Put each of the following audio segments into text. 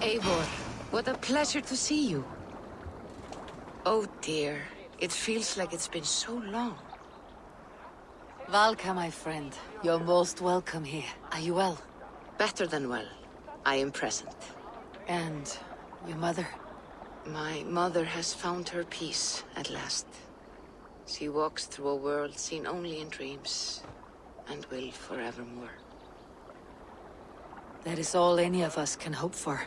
Eivor, what a pleasure to see you. Oh dear, it feels like it's been so long. Valka, my friend, you're most welcome here. Are you well? Better than well. I am present. And your mother? My mother has found her peace at last. She walks through a world seen only in dreams, and will forevermore. That is all any of us can hope for.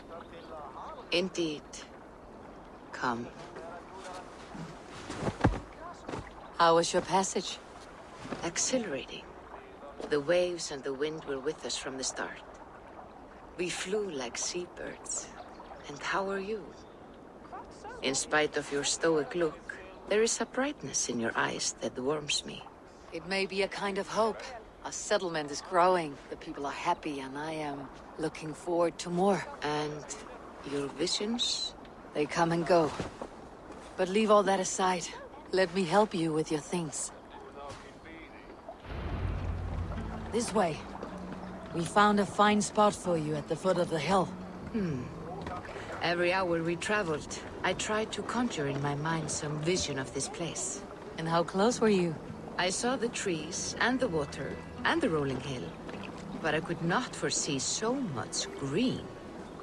Indeed. Come. How was your passage? Exhilarating. The waves and the wind were with us from the start. We flew like seabirds. And how are you? In spite of your stoic look, there is a brightness in your eyes that warms me. It may be a kind of hope. Our settlement is growing, the people are happy, and I am looking forward to more. And your visions? They come and go. But leave all that aside. Let me help you with your things. This way. We found a fine spot for you at the foot of the hill. Every hour we traveled, I tried to conjure in my mind some vision of this place. And how close were you? I saw the trees, and the water, and the rolling hill. But I could not foresee so much green.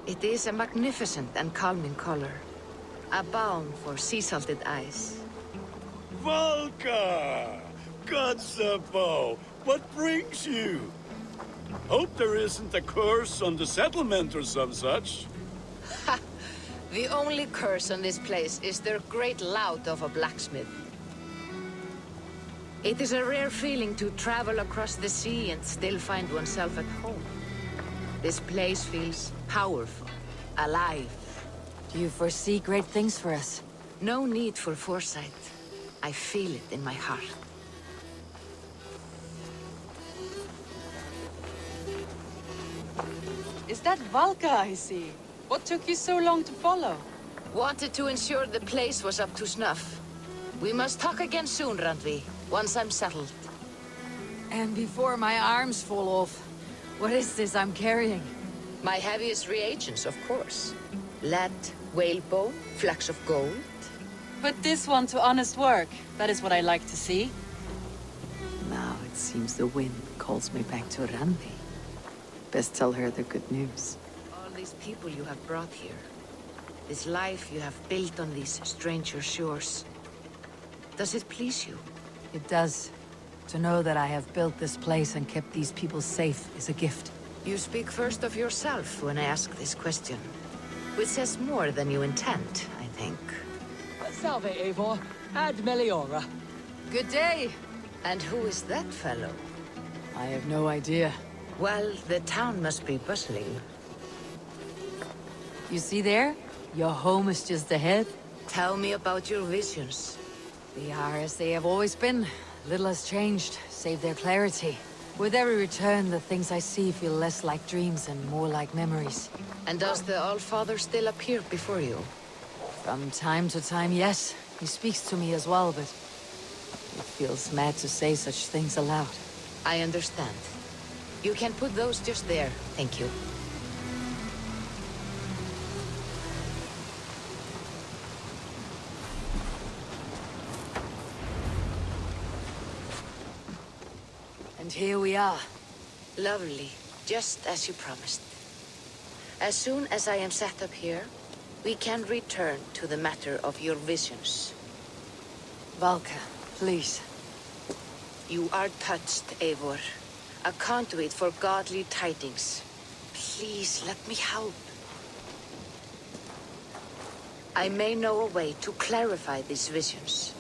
It is a magnificent and calming color. A balm for sea-salted eyes. Valka! God's above! What brings you? Hope there isn't a curse on the settlement or some such. Ha! The only curse on this place is their great lout of a blacksmith. It is a rare feeling to travel across the sea and still find oneself at home. This place feels powerful, alive. Do you foresee great things for us? No need for foresight. I feel it in my heart. Is that Valka I see? What took you so long to follow? Wanted to ensure the place was up to snuff. We must talk again soon, Randvi, once I'm settled. And before my arms fall off, what is this I'm carrying? My heaviest reagents, of course. Lead, whalebone, flecks of gold. Put this one to honest work. That is what I like to see. Now it seems the wind calls me back to Randvi. Best tell her the good news. All these people you have brought here. This life you have built on these stranger shores. Does it please you? It does. To know that I have built this place and kept these people safe is a gift. You speak first of yourself when I ask this question. Which says more than you intend, I think. Salve, Eivor. Ad Meliora. Good day! And who is that fellow? I have no idea. Well, the town must be bustling. You see there? Your home is just ahead. Tell me about your visions. They are as they have always been. Little has changed, save their clarity. With every return, the things I see feel less like dreams and more like memories. And does the Allfather still appear before you? From time to time, yes. He speaks to me as well, but it feels mad to say such things aloud. I understand. You can put those just there, thank you. And here we are. Lovely, just as you promised. As soon as I am set up here, we can return to the matter of your visions. Valka, please. You are touched, Eivor. A conduit for godly tidings. Please, let me help. I may know a way to clarify these visions.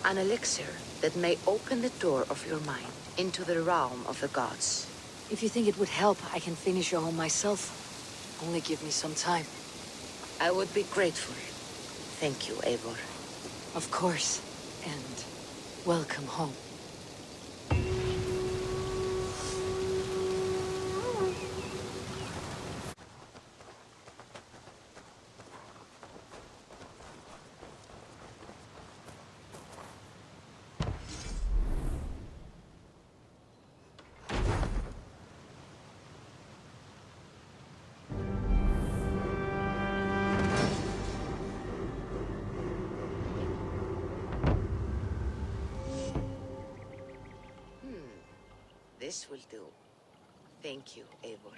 An elixir that may open the door of your mind into the realm of the gods. If you think it would help, I can finish your home myself. Only give me some time. I would be grateful. Thank you, Eivor. Of course. And welcome home. This will do. Thank you, Eivor.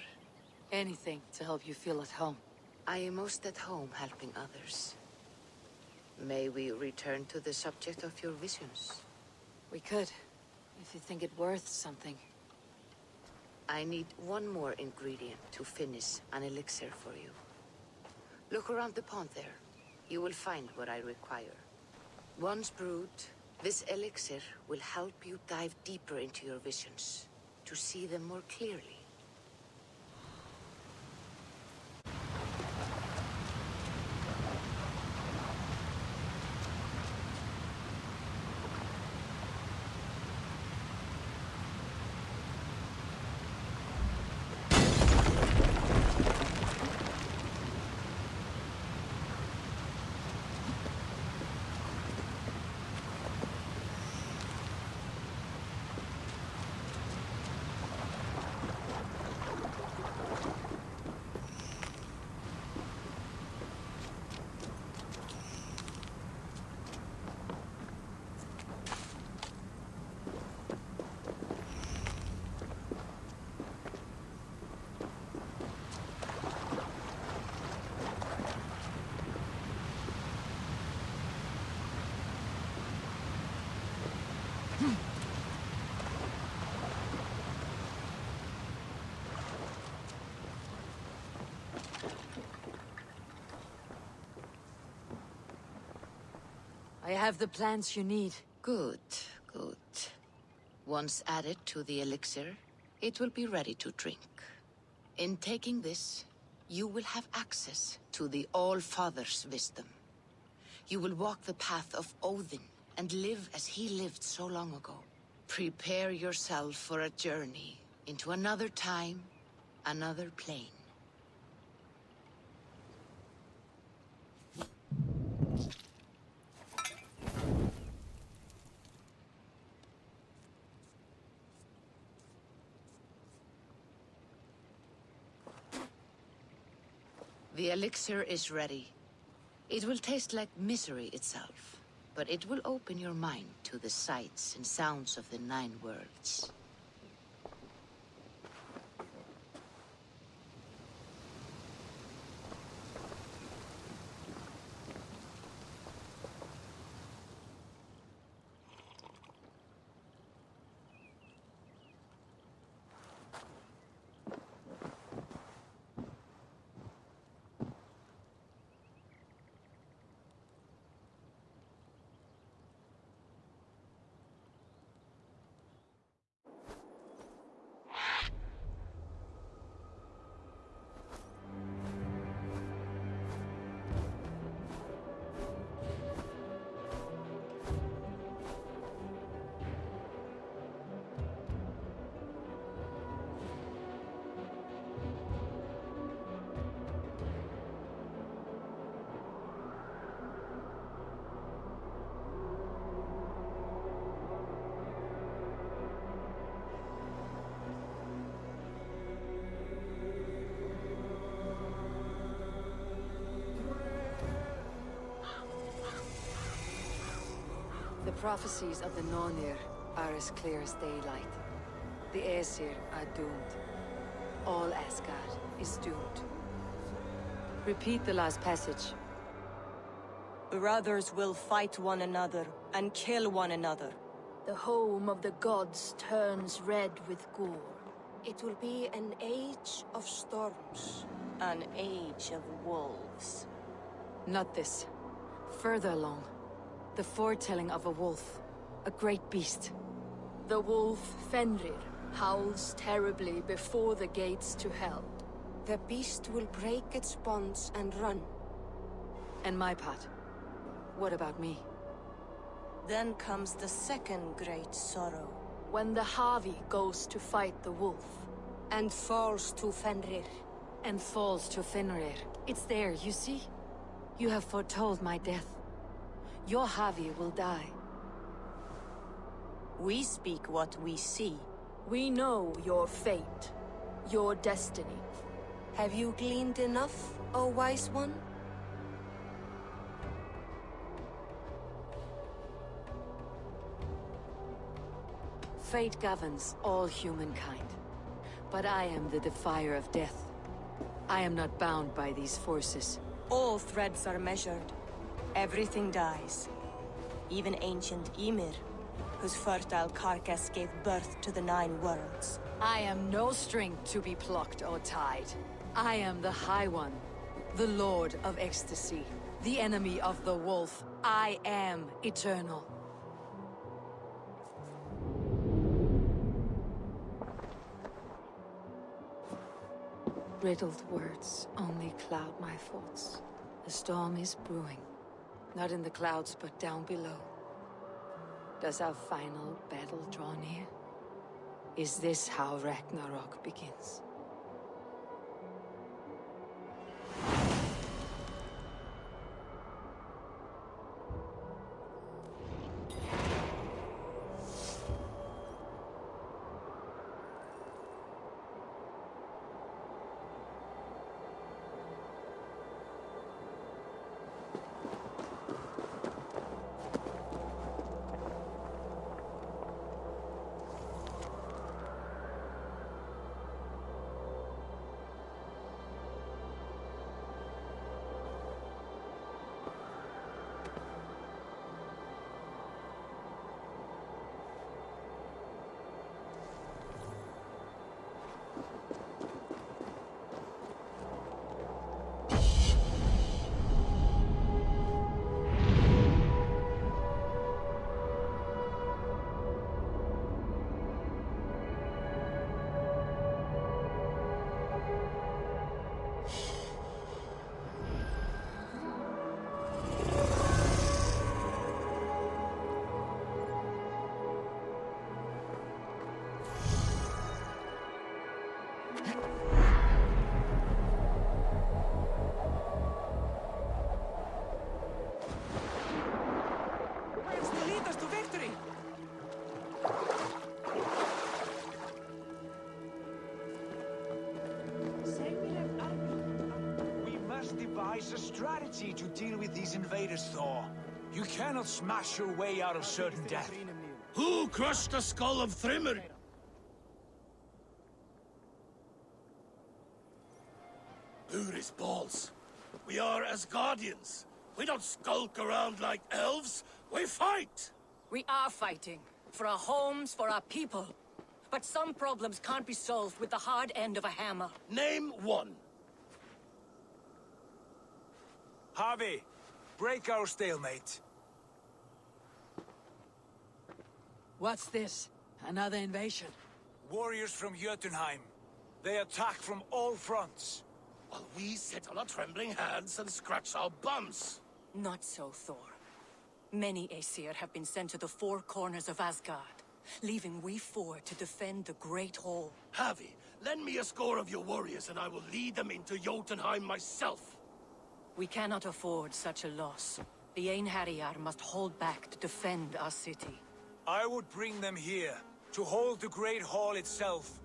Anything to help you feel at home. I am most at home helping others. May we return to the subject of your visions? We could, if you think it worth something. I need one more ingredient to finish an elixir for you. Look around the pond there. You will find what I require. Once brewed, this elixir will help you dive deeper into your visions, to see them more clearly. I have the plants you need. Good, good. Once added to the elixir, it will be ready to drink. In taking this, you will have access to the All-Father's wisdom. You will walk the path of Odin and live as he lived so long ago. Prepare yourself for a journey into another time, another plane. The elixir is ready. It will taste like misery itself, but it will open your mind to the sights and sounds of the 9 worlds. The prophecies of the Nornir are as clear as daylight. The Aesir are doomed. All Asgard is doomed. Repeat the last passage. Brothers will fight one another and kill one another. The home of the gods turns red with gore. It will be an age of storms. An age of wolves. Not this. Further along. The foretelling of a wolf. A great beast. The wolf Fenrir howls terribly before the gates to hell. The beast will break its bonds and run. And my part. What about me? Then comes the second great sorrow. When the Havi goes to fight the wolf. And falls to Fenrir. And falls to Fenrir. It's there, you see? You have foretold my death. Your Havi will die. We speak what we see. We know your fate. Your destiny. Have you gleaned enough, O wise one? Fate governs all humankind. But I am the defier of death. I am not bound by these forces. All threads are measured. Everything dies. Even ancient Ymir, whose fertile carcass gave birth to the 9 worlds. I am no string to be plucked or tied. I am the High One, the Lord of Ecstasy, the enemy of the Wolf. I am eternal. Riddled words only cloud my thoughts. A storm is brewing. Not in the clouds, but down below. Does our final battle draw near? Is this how Ragnarrock begins? devise a strategy to deal with these invaders, Thor. You cannot smash your way out of certain death. Who crushed the skull of Thrymr? Uri's balls. We are Asgardians. We don't skulk around like elves. We fight! We are fighting. For our homes, for our people. But some problems can't be solved with the hard end of a hammer. Name one. Havi, break our stalemate. What's this? Another invasion? Warriors from Jotunheim. They attack from all fronts. While we sit on our trembling hands and scratch our bums. Not so, Thor. Many Aesir have been sent to the four corners of Asgard, leaving we four to defend the Great Hall. Havi, lend me a score of your warriors and I will lead them into Jotunheim myself. We cannot afford such a loss. The Einherjar must hold back to defend our city. I would bring them here, to hold the Great Hall itself.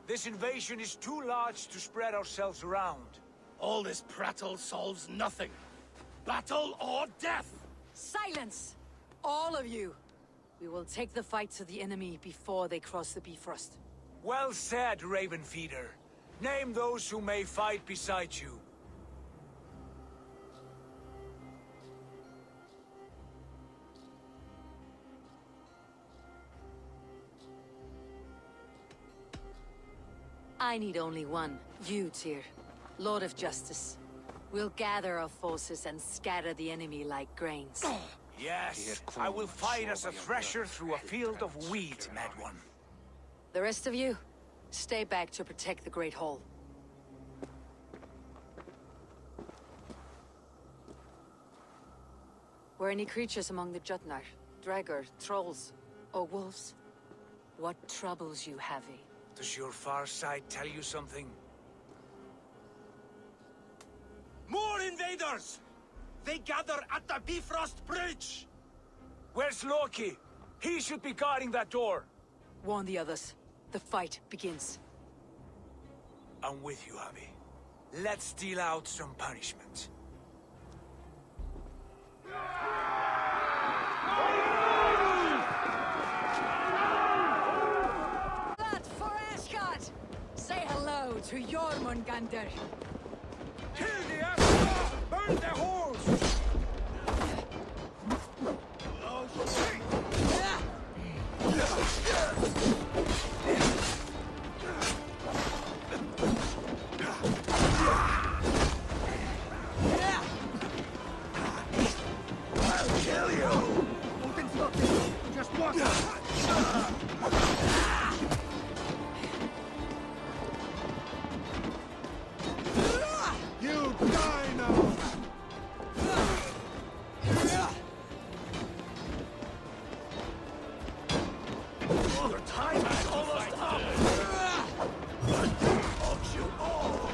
This invasion is too large to spread ourselves around. All this prattle solves nothing. Battle or death! Silence! All of you! We will take the fight to the enemy before they cross the Bifrost. Well said, Ravenfeeder. Name those who may fight beside you. I need only one. You, Tyr. Lord of Justice. We'll gather our forces and scatter the enemy like grains. Yes, I will fight as a thresher through a field of wheat, Mad One. The rest of you, stay back to protect the Great Hall. Were any creatures among the Jotnar? Draugr, trolls, or wolves? What troubles you, Havi? Does your far side tell you something? More invaders! They gather at the Bifrost Bridge! Where's Loki? He should be guarding that door. Warn the others. The fight begins. I'm with you, Havi. Let's deal out some punishment. To Jormungandr! Kill the Asgard! Burn their halls! I'll kill you! Odin's nothing. Just walk You die now! Your time is almost up! Hold you all!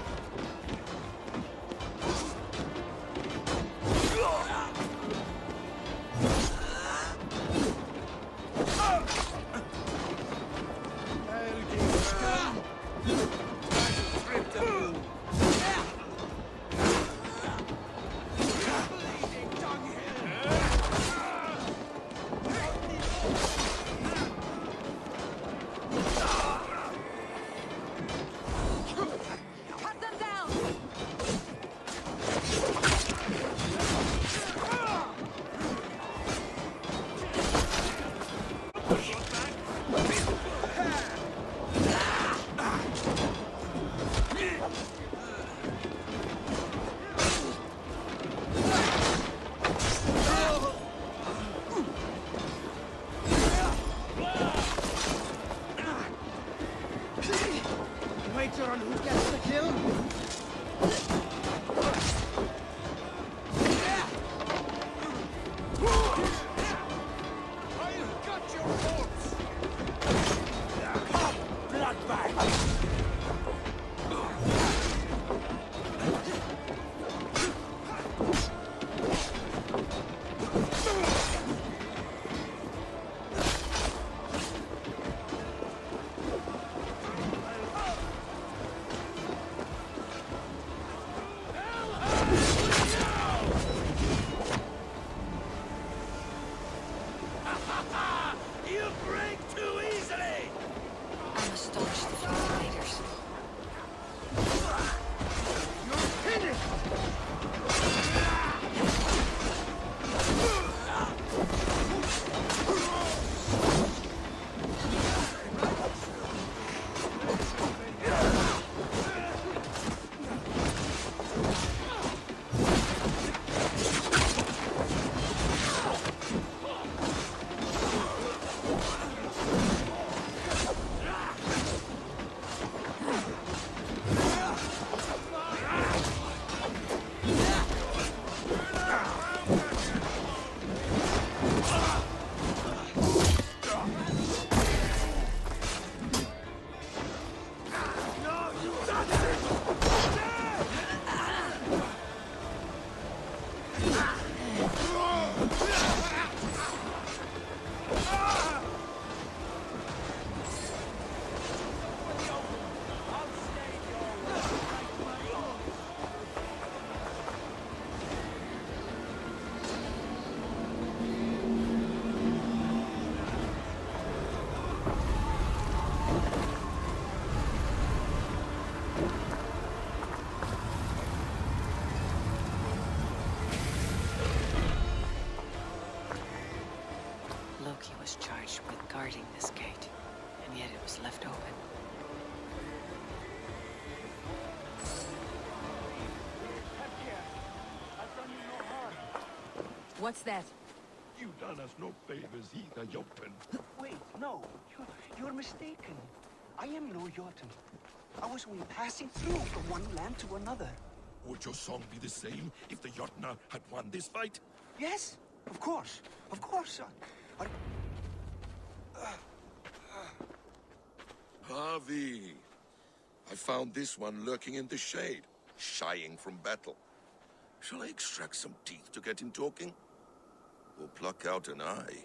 Cut them down! Wager on who gets the kill? I'll cut your throats! Bloodbag! You break too easily! I'm astonished at your fighters. You're finished! Loki was charged with guarding this gate, and yet it was left open. What's that? You done us no favors either, Jotun. Wait, no. You're mistaken. I am no Jotun. I was only passing through from one land to another. Would your song be the same if the Jotnar had won this fight? Yes, of course. Of course. Havi. I found this one lurking in the shade, shying from battle. Shall I extract some teeth to get him talking? Or pluck out an eye?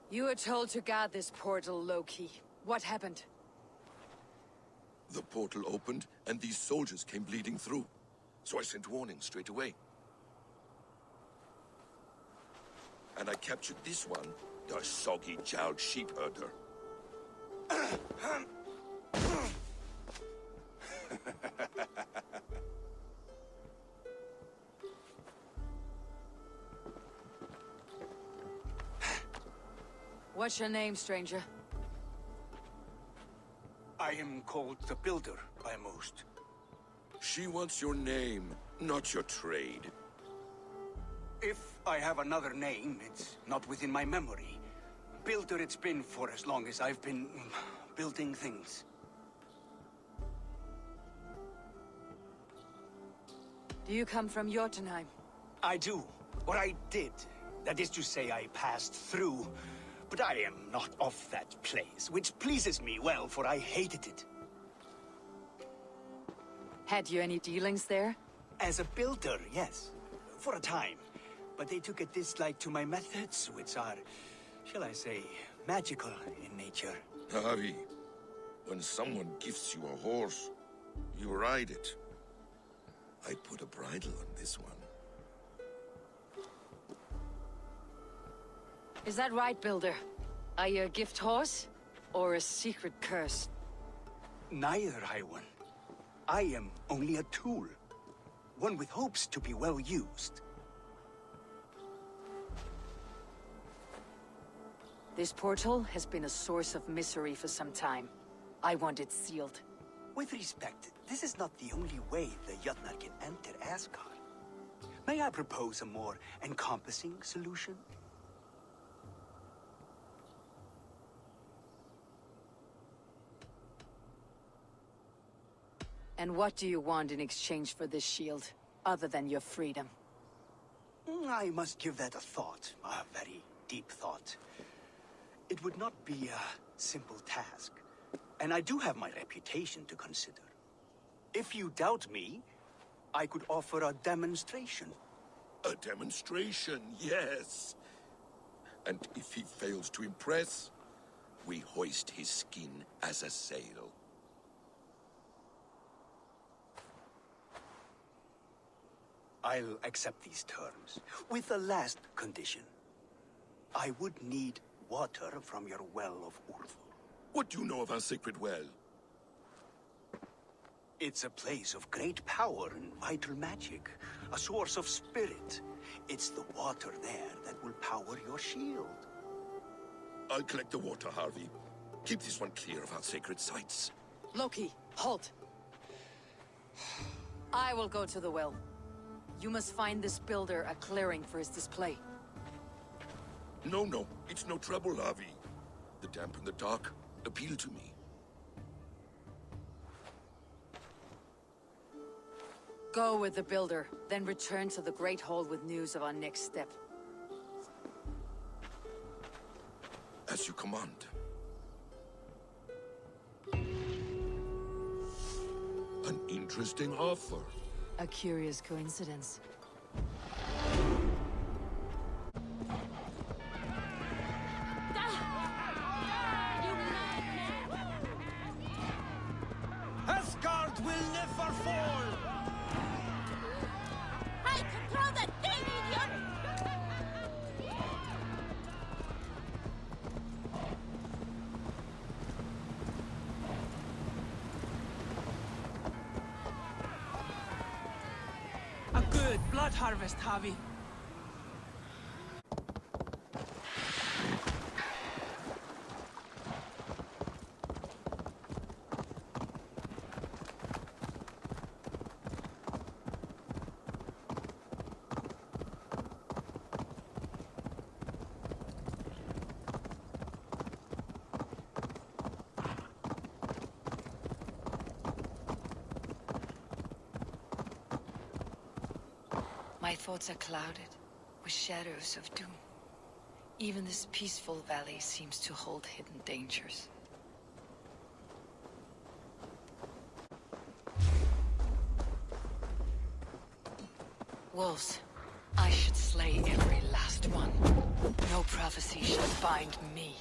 You were told to guard this portal, Loki. What happened? The portal opened, and these soldiers came bleeding through. So I sent warning straight away. And I captured this one, the soggy-jowled sheep herder. What's your name, stranger? I am called the Builder by most. She wants your name, not your trade. If I have another name, it's not within my memory. Builder it's been for as long as I've been building things. Do you come from Jotunheim? I do. Or I did. That is to say, I passed through. But I am not of that place, which pleases me well, for I hated it. Had you any dealings there? As a builder, yes. For a time. But they took a dislike to my methods, which are, shall I say, magical in nature. Havi, when someone gifts you a horse, you ride it. I put a bridle on this one. Is that right, Builder? Are you a gift horse? Or a secret curse? Neither, High One. I am only a tool. One with hopes to be well used. This portal has been a source of misery for some time. I want it sealed. With respect, this is not the only way the Jotnar can enter Asgard. May I propose a more encompassing solution? And what do you want in exchange for this shield, other than your freedom? I must give that a thought, a very deep thought. It would not be a simple task, and I do have my reputation to consider. If you doubt me, I could offer a demonstration. A demonstration, yes. And if he fails to impress, we hoist his skin as a sail. I'll accept these terms, with the last condition. I would need water from your well of Ulfur. What do you know of our sacred well? It's a place of great power and vital magic, a source of spirit. It's the water there that will power your shield. I'll collect the water, Harvey. Keep this one clear of our sacred sites. Loki, halt! I will go to the well. You must find this builder a clearing for his display. No, it's no trouble, Harvey. The damp and the dark appeal to me. Go with the builder, then return to the Great Hall with news of our next step. As you command. An interesting offer. A curious coincidence. Asgard will never fall! I control that thing, idiot! A good blood harvest, Havi. My thoughts are clouded with shadows of doom. Even this peaceful valley seems to hold hidden dangers. Wolves. I should slay every last one. No prophecy shall bind me.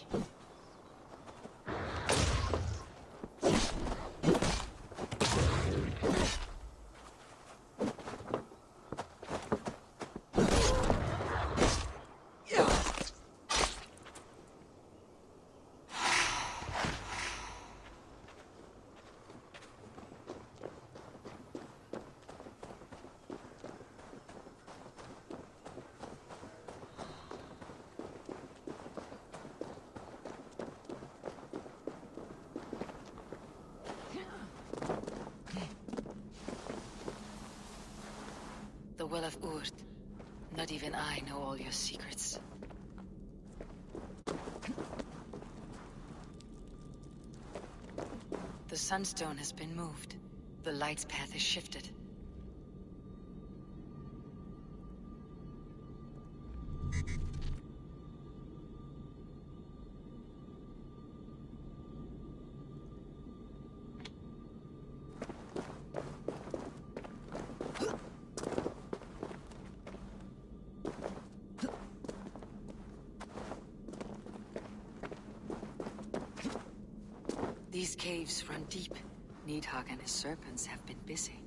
Well of Urd. Not even I know all your secrets. The sunstone has been moved. The light's path is shifted. These caves run deep. Nidhogg and his serpents have been busy.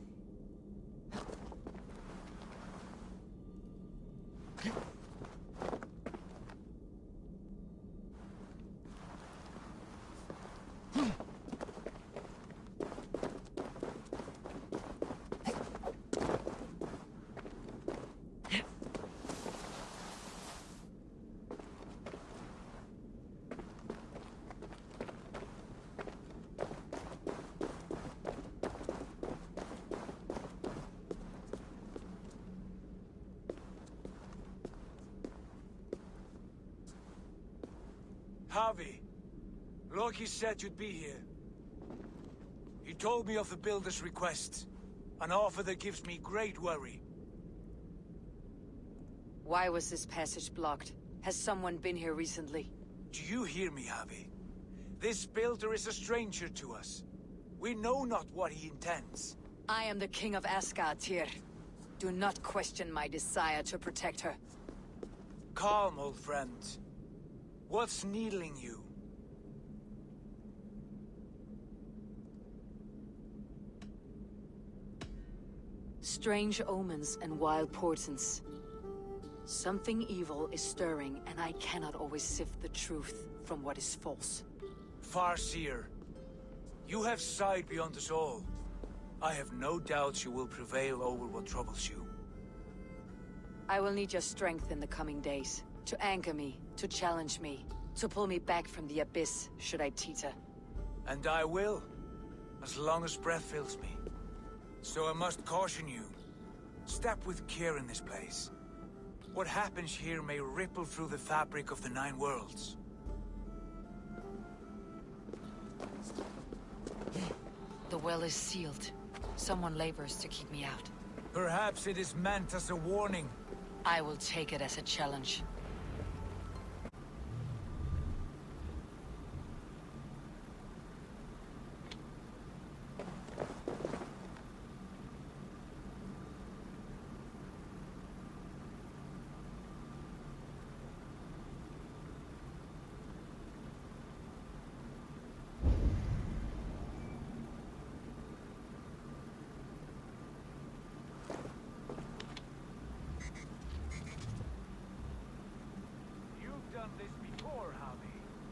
Havi, Loki said you'd be here. He told me of the Builder's request, an offer that gives me great worry. Why was this passage blocked? Has someone been here recently? Do you hear me, Havi? This Builder is a stranger to us. We know not what he intends. I am the king of Asgard, Tyr. Do not question my desire to protect her. Calm, old friend. What's needling you? Strange omens and wild portents. Something evil is stirring, and I cannot always sift the truth from what is false. Farseer, you have sight beyond us all. I have no doubts you will prevail over what troubles you. I will need your strength in the coming days. To anchor me, to challenge me, to pull me back from the abyss, should I teeter. And I will, as long as breath fills me. So I must caution you. Step with care in this place. What happens here may ripple through the fabric of the Nine Worlds. The well is sealed. Someone labors to keep me out. Perhaps it is meant as a warning. I will take it as a challenge.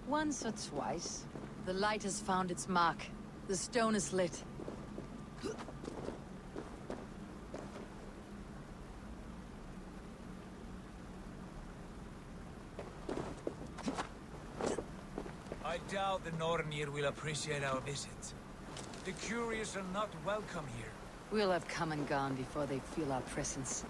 Once or twice. The light has found its mark. The stone is lit. I doubt the Nornir will appreciate our visit. The curious are not welcome here. We'll have come and gone before they feel our presence.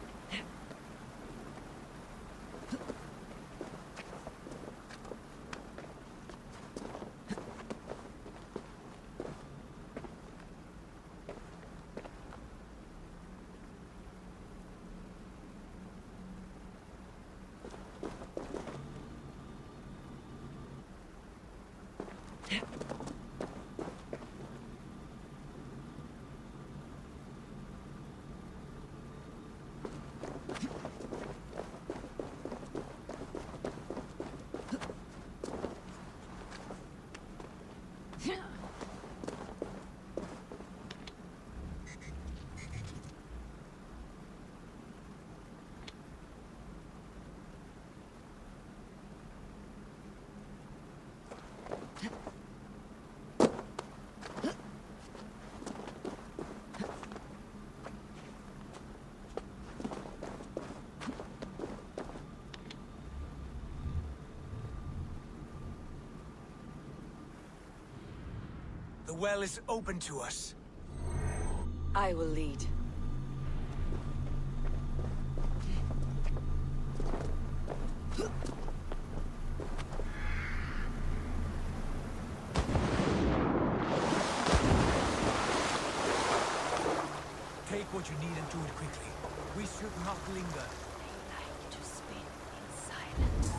The well is open to us. I will lead. should not linger. They like to spin in silence.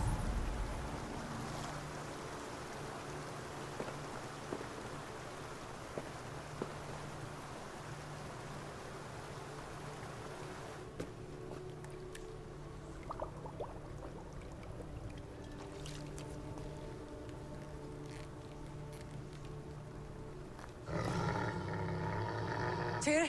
Tyr?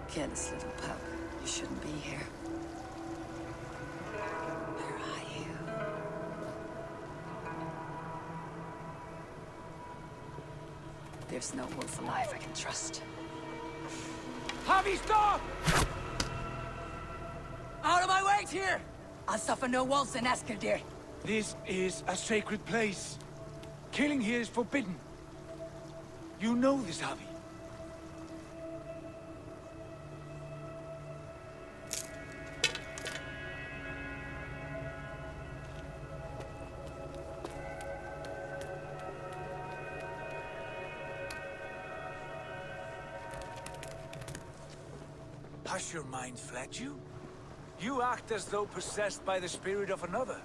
Careless little pup. You shouldn't be here. Where are you? There's no wolf alive I can trust. Havi, stop! Out of my way, Tyr! I'll suffer no wolves in Asgard, dear. This is a sacred place. Killing here is forbidden. You know this, Havi. Has your mind fled you? You act as though possessed by the spirit of another.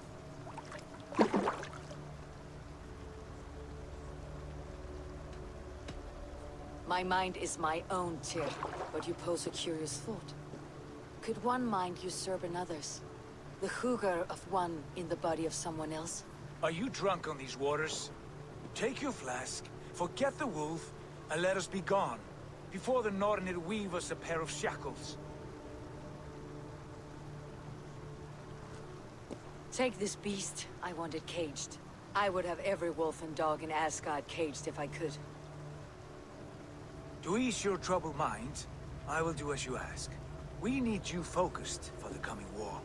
My mind is my own, Tyr, but you pose a curious thought. Could one mind usurp another's? The hugger of one in the body of someone else? Are you drunk on these waters? Take your flask, forget the wolf, and let us be gone, before the Nornir weave us a pair of shackles. Take this beast. I want it caged. I would have every wolf and dog in Asgard caged if I could. To ease your troubled mind, I will do as you ask. We need you focused for the coming war.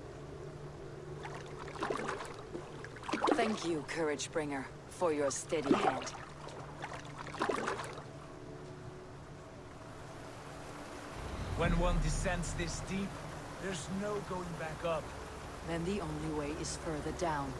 Thank you, Courage Bringer, for your steady hand. When one descends this deep, there's no going back up. Then the only way is further down.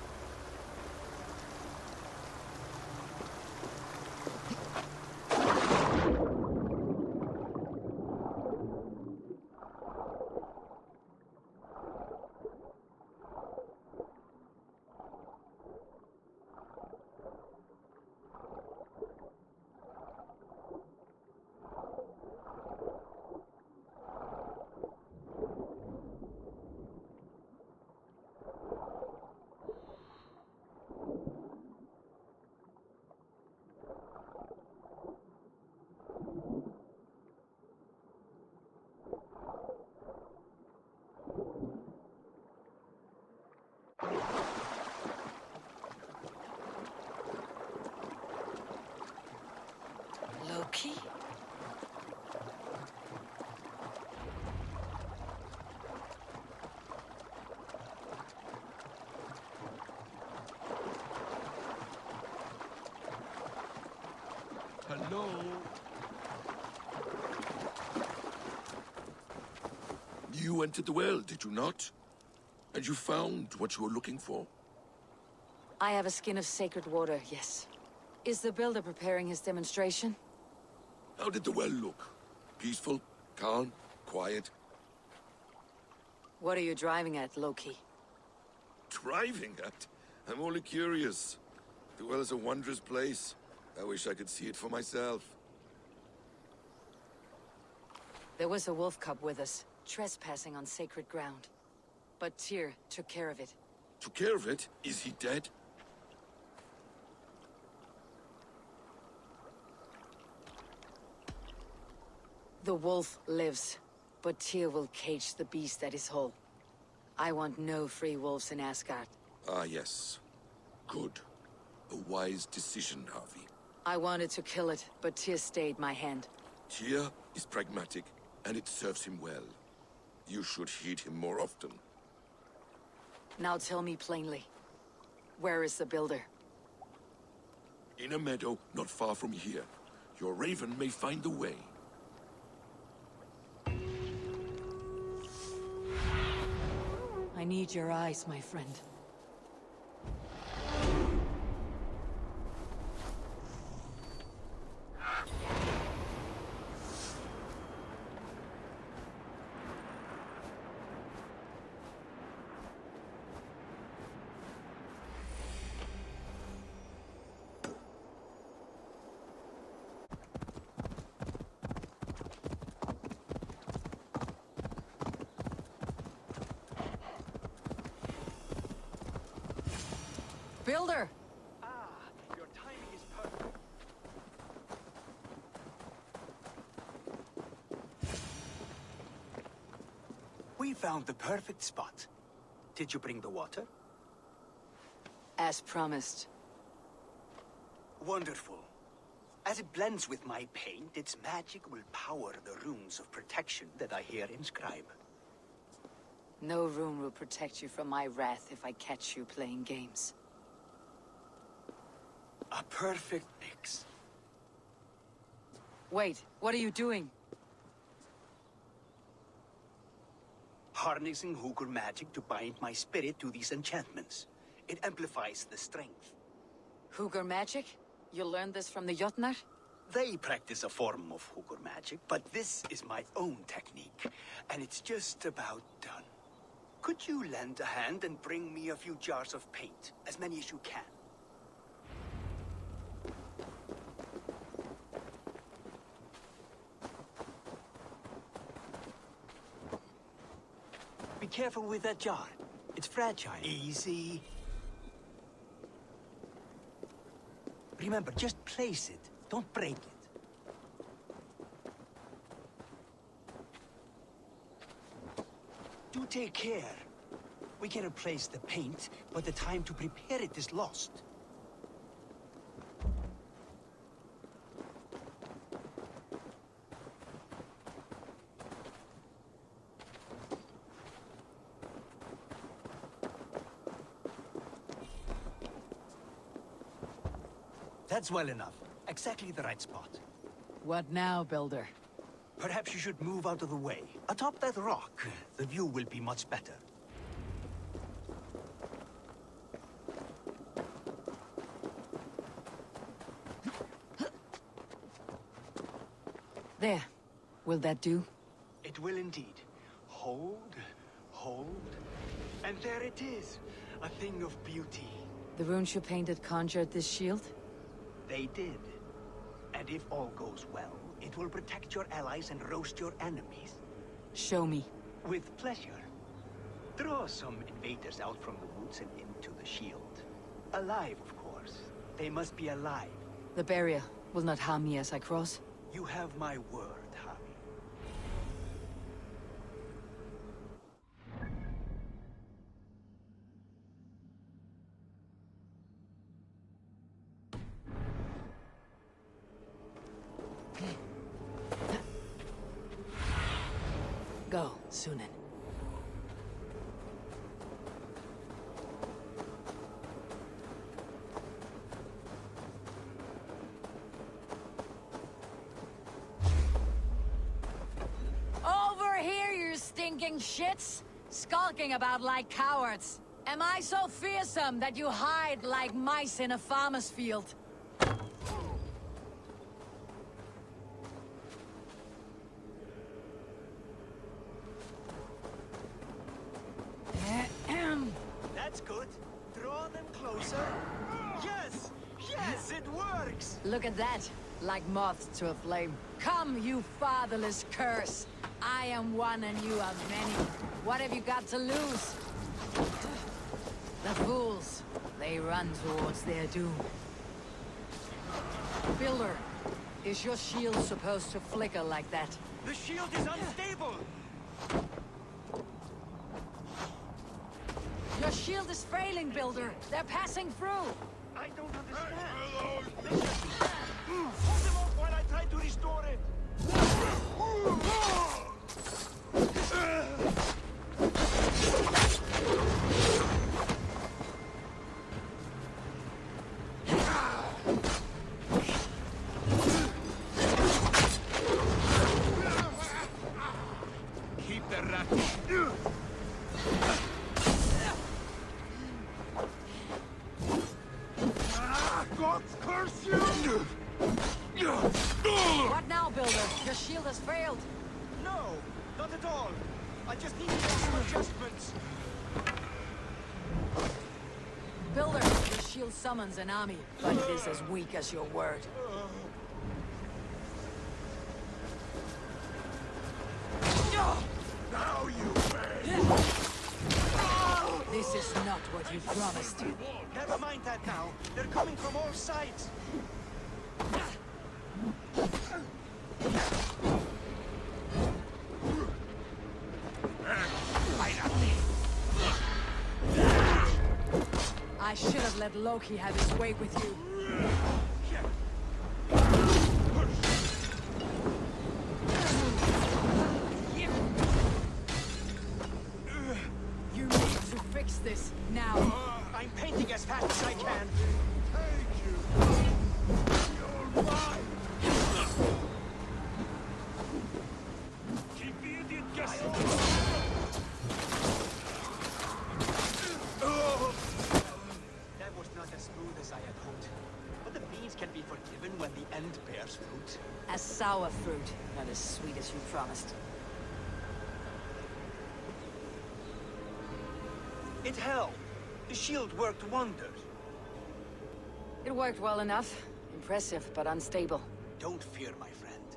Loki? Hello? You entered the well, did you not? And you found what you were looking for? I have a skin of sacred water, yes. Is the Builder preparing his demonstration? How did the well look? Peaceful? Calm? Quiet? What are you driving at, Loki? Driving at? I'm only curious. The well is a wondrous place. I wish I could see it for myself. There was a wolf cub with us, trespassing on sacred ground. But Tyr took care of it. Took care of it? Is he dead? The wolf lives, but Tyr will cage the beast at his hole. I want no free wolves in Asgard. Ah, yes. Good. A wise decision, Havi. I wanted to kill it, but Tyr stayed my hand. Tyr is pragmatic, and it serves him well. You should heed him more often. Now tell me plainly. Where is the Builder? In a meadow not far from here. Your raven may find the way. I need your eyes, my friend. Builder! Your timing is perfect. We found the perfect spot. Did you bring the water? As promised. Wonderful. As it blends with my paint, its magic will power the runes of protection that I here inscribe. No rune will protect you from my wrath if I catch you playing games. A perfect mix. Wait, what are you doing? Harnessing Hugr magic to bind my spirit to these enchantments. It amplifies the strength. Hugr magic? You learned this from the Jotnar? They practice a form of Hugr magic, but this is my own technique, and it's just about done. Could you lend a hand and bring me a few jars of paint? As many as you can. Be careful with that jar. It's fragile. Easy. Remember, just place it. Don't break it. Do take care. We can replace the paint, but the time to prepare it is lost. That's well enough. Exactly the right spot. What now, Builder? Perhaps you should move out of the way. Atop that rock, the view will be much better. There. Will that do? It will indeed. Hold, hold, and there it is. A thing of beauty. The runes you painted conjured this shield? They did. And if all goes well, it will protect your allies and roast your enemies. Show me. With pleasure. Draw some invaders out from the woods and into the shield. Alive, of course. They must be alive. The barrier will not harm me as I cross? You have my word, Havi. Go, Sunan. Over here, you stinking shits! Skulking about like cowards. Am I so fearsome that you hide like mice in a farmer's field? That's good. Draw them closer. Yes! Yes, it works! Look at that, like moths to a flame. Come, you fatherless curse! I am one and you are many. What have you got to lose? The fools, they run towards their doom. Builder, is your shield supposed to flicker like that? The shield is unstable! Your shield is failing, Builder. They're passing through. I don't understand. Hold them off while I try to restore it. gods curse you! What now, Builder? Your shield has failed. No, not at all. I just need to make some adjustments. Builder, your shield summons an army, but it is as weak as your word. Now you pay! This is not what you promised. Never mind that now. They're coming from all sides. I should have let Loki have his way with you. You need to fix this now. I'm painting as fast as I can. You're mine! Keep the idiot guessing! That was not as smooth as I had hoped. But the beans can be forgiven when the end bears fruit. A sour fruit, not as sweet as you promised. It held. The shield worked wonders. It worked well enough. Impressive, but unstable. Don't fear, my friend.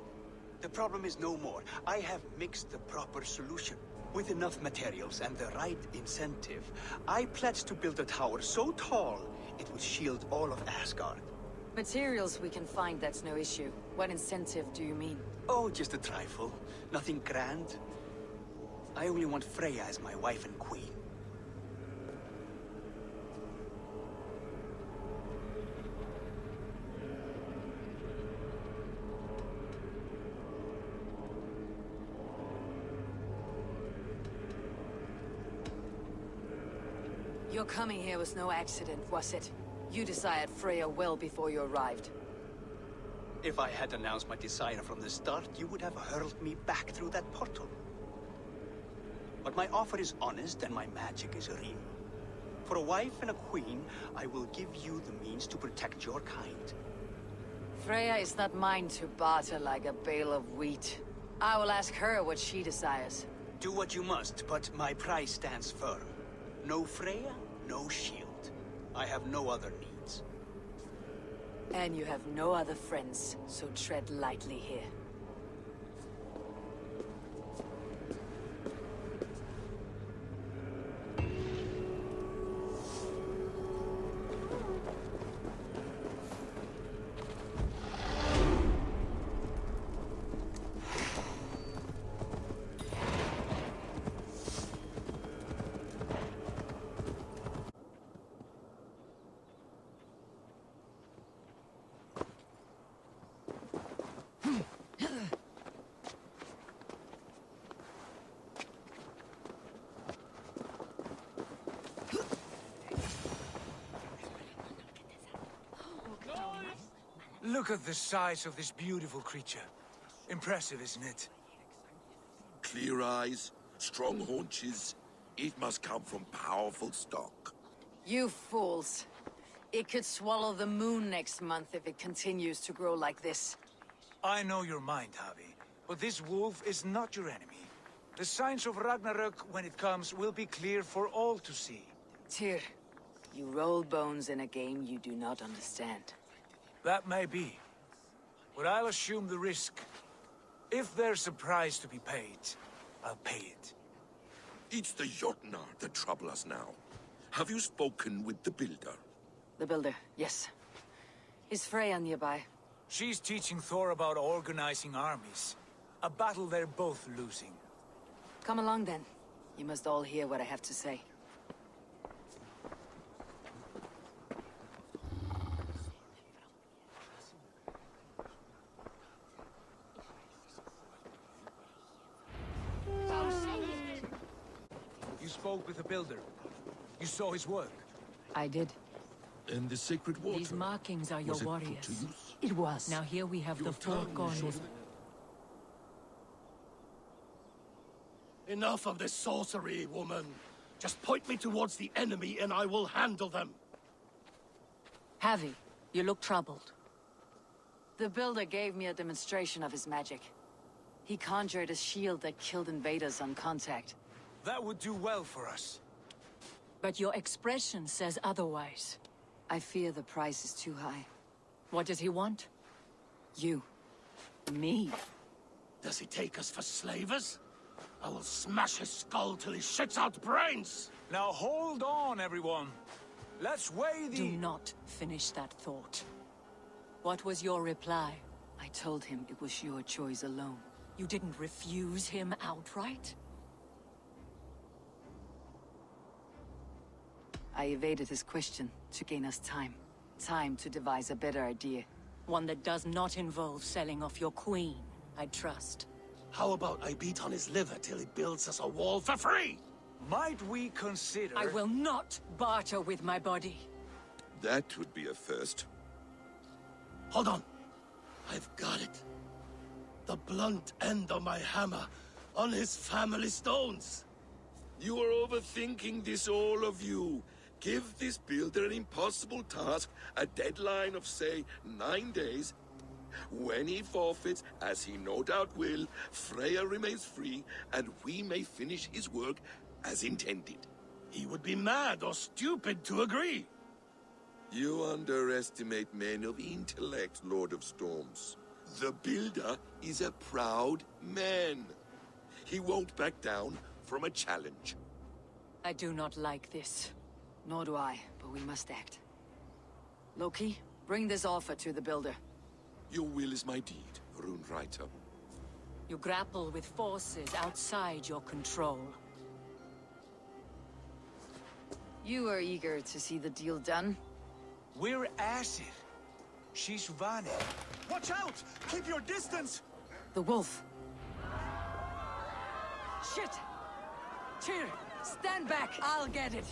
The problem is no more. I have mixed the proper solution. With enough materials and the right incentive, I pledge to build a tower so tall, it will shield all of Asgard. Materials we can find, that's no issue. What incentive do you mean? Oh, just a trifle. Nothing grand. I only want Freyja as my wife and queen. Your coming here was no accident, was it? You desired Freyja well before you arrived. If I had announced my desire from the start, you would have hurled me back through that portal. But my offer is honest and my magic is real. For a wife and a queen, I will give you the means to protect your kind. Freyja is not mine to barter like a bale of wheat. I will ask her what she desires. Do what you must, but my price stands firm. No Freyja, no shield. I have no other needs. And you have no other friends, so tread lightly here. Look at the size of this beautiful creature. Impressive, isn't it? Clear eyes, strong haunches. It must come from powerful stock. You fools. It could swallow the moon next month if it continues to grow like this. I know your mind, Havi, but this wolf is not your enemy. The signs of Ragnarrock, when it comes, will be clear for all to see. Tyr, you roll bones in a game you do not understand. That may be, but I'll assume the risk. If there's a price to be paid, I'll pay it. It's the Jotuns that trouble us now. Have you spoken with the Builder? The Builder, yes. Is Freyja nearby? She's teaching Thor about organizing armies. A battle they're both losing. Come along then. You must all hear what I have to say. You spoke with the Builder. You saw his work. I did. And the sacred water. These markings are your Was it put warriors. to use? It was. Now here we have the four corners. Enough of this sorcery, woman. Just point me towards the enemy and I will handle them. Havi, You look troubled. The Builder gave me a demonstration of his magic. He conjured a shield that killed invaders on contact. That would do well for us. But your expression says otherwise. I fear the price is too high. What does he want? You. Me. Does he take us for slavers? I will smash his skull till he shits out brains! Now hold on, everyone. Let's weigh the... Do not finish that thought. What was your reply? I told him it was your choice alone. You didn't refuse him outright? I evaded his question to gain us time. Time to devise a better idea. One that does not involve selling off your queen, I trust. How about I beat on his liver till he builds us a wall for free? Might we consider... I will not barter with my body. That would be a first. Hold on. I've got it. The blunt end of my hammer on his family stones. You are overthinking this, all of you. Give this builder an impossible task, a deadline of, say, 9 days. When he forfeits, as he no doubt will, Freyja remains free, and we may finish his work as intended. He would be mad or stupid to agree. You underestimate men of intellect, Lord of Storms. The Builder is a proud man. He won't back down from a challenge. I do not like this. Nor do I, but we must act. Loki, bring this offer to the Builder. Your will is my deed, Rune Writer. You grapple with forces outside your control. You are eager to see the deal done? We're Acid. She's Vani. Watch out! Keep your distance! The wolf. Shit! Tyr, stand back! I'll get it!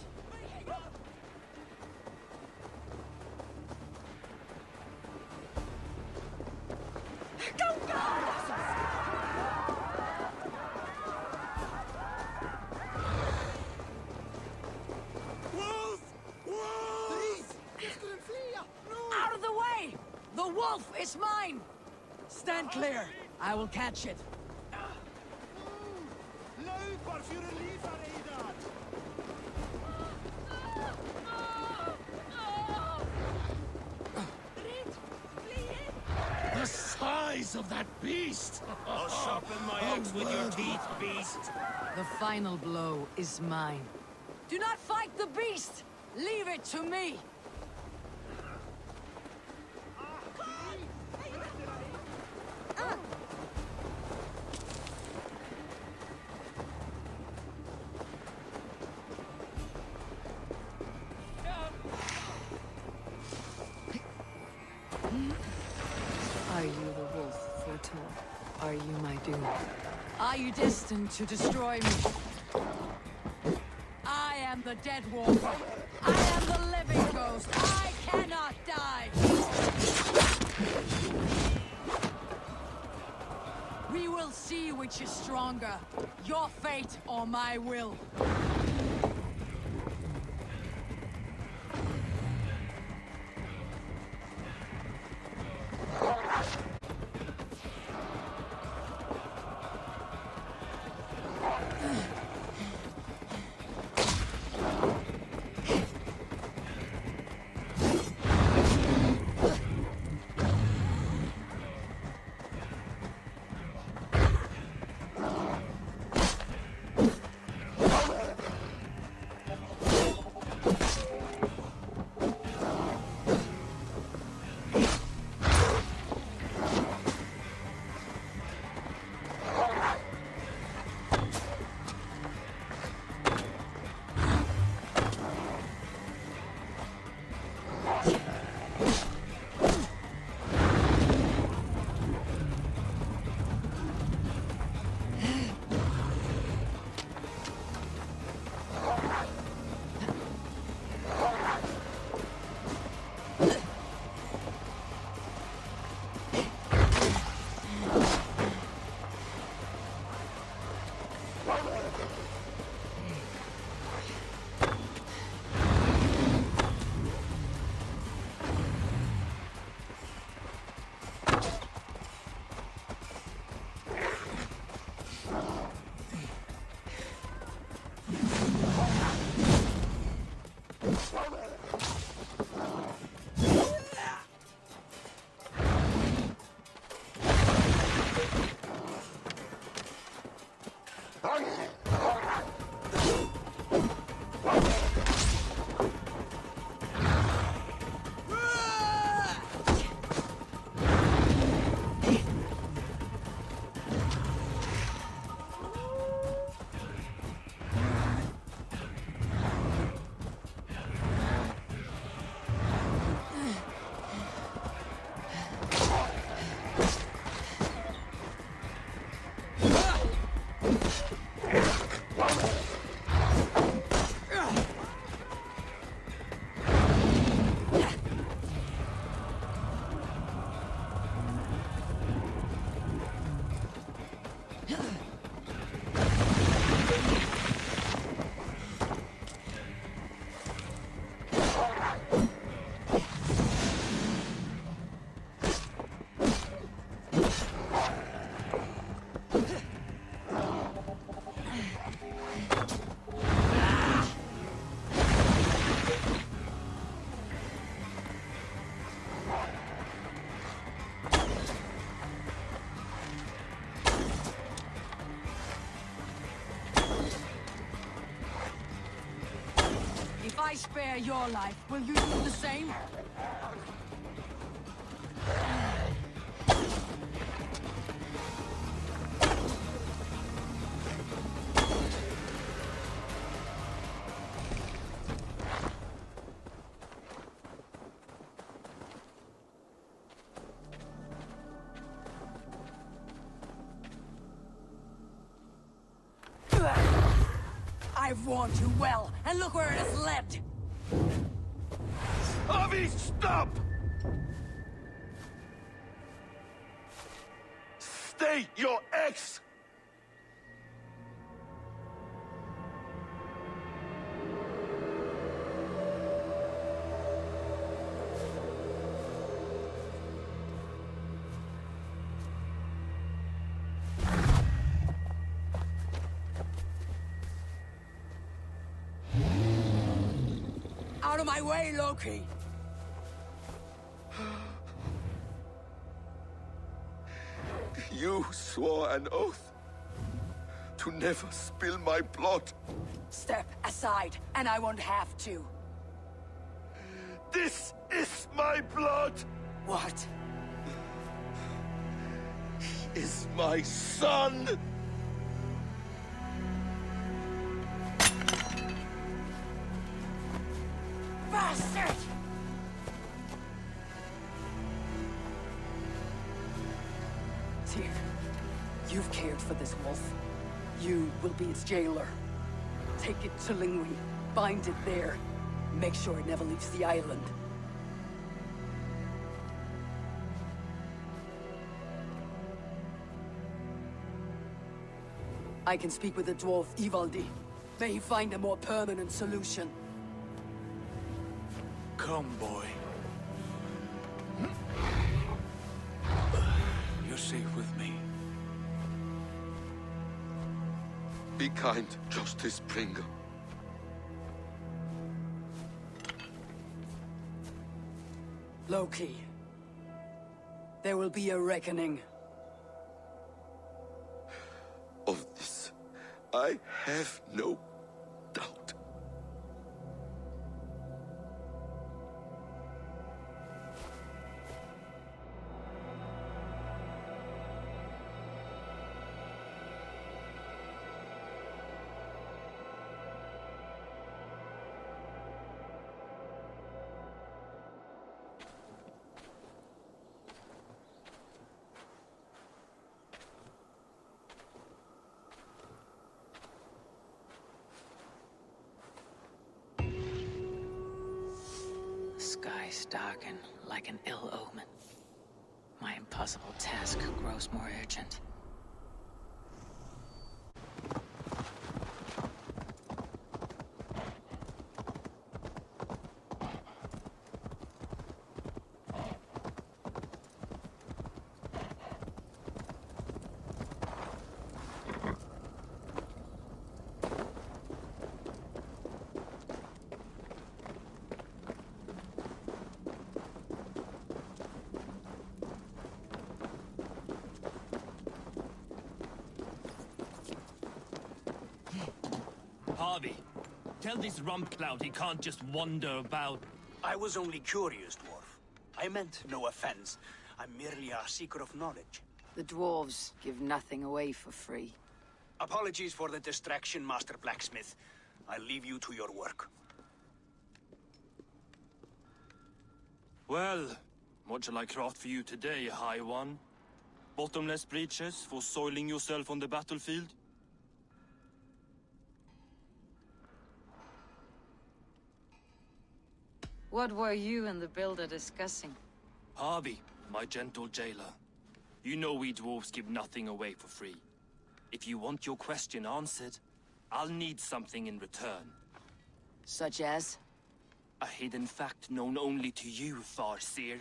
Go, go! Wolf! Wolf! Out of the way! The wolf is mine! Stand clear. I will catch it. The size of that beast! I'll sharpen my axe with your teeth, beast! The final blow is mine. Do not fight the beast! Leave it to me! Are you the wolf foretold? Are you my doom? Are you destined to destroy me? I am the dead wolf. I am the living ghost. I cannot die. We will see which is stronger. Your fate or my will. If I spare your life, will you do the same? I've warned you well, and look where it has led! Havi, stop! Stay your ex! Out of my way, Loki! You swore an oath to never spill my blood. Step aside, and I won't have to. This is my blood! What? He is my son! Bastard! Tyr, you've cared for this wolf. You will be its jailer. Take it to Lyngvi, bind it there. Make sure it never leaves the island. I can speak with the dwarf Ivaldi. May he find a more permanent solution. Come, boy. You're safe with me. Be kind, Justice Bringer. Loki. There will be a reckoning. Of this, I have no doubt. Skies darken like an ill omen. My impossible task grows more urgent. Havi, tell this rump cloud he can't just wander about. I was only curious, dwarf. I meant no offense. I'm merely a seeker of knowledge. The dwarves give nothing away for free. Apologies for the distraction, Master Blacksmith. I'll leave you to your work. Well, what shall I craft for you today, High One? Bottomless breeches for soiling yourself on the battlefield? What were you and the Builder discussing? Havi, my gentle jailer. You know we dwarves give nothing away for free. If you want your question answered, I'll need something in return. Such as? A hidden fact known only to you, Farseer.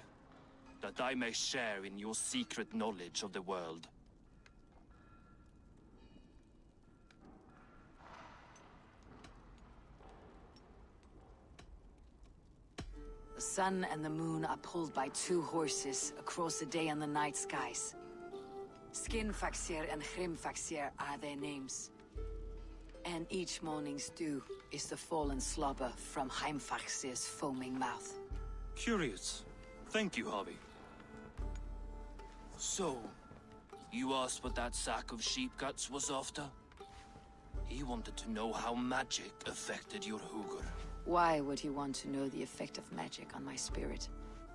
That I may share in your secret knowledge of the world. The sun and the moon are pulled by two horses across the day and the night skies. Skinfaxir and Hrimfaxir are their names. And each morning's dew is the fallen slobber from Heimfaxir's foaming mouth. Curious. Thank you, Havi. So, you asked what that sack of sheep guts was after? He wanted to know how magic affected your Hugr. Why would he want to know the effect of magic on my spirit?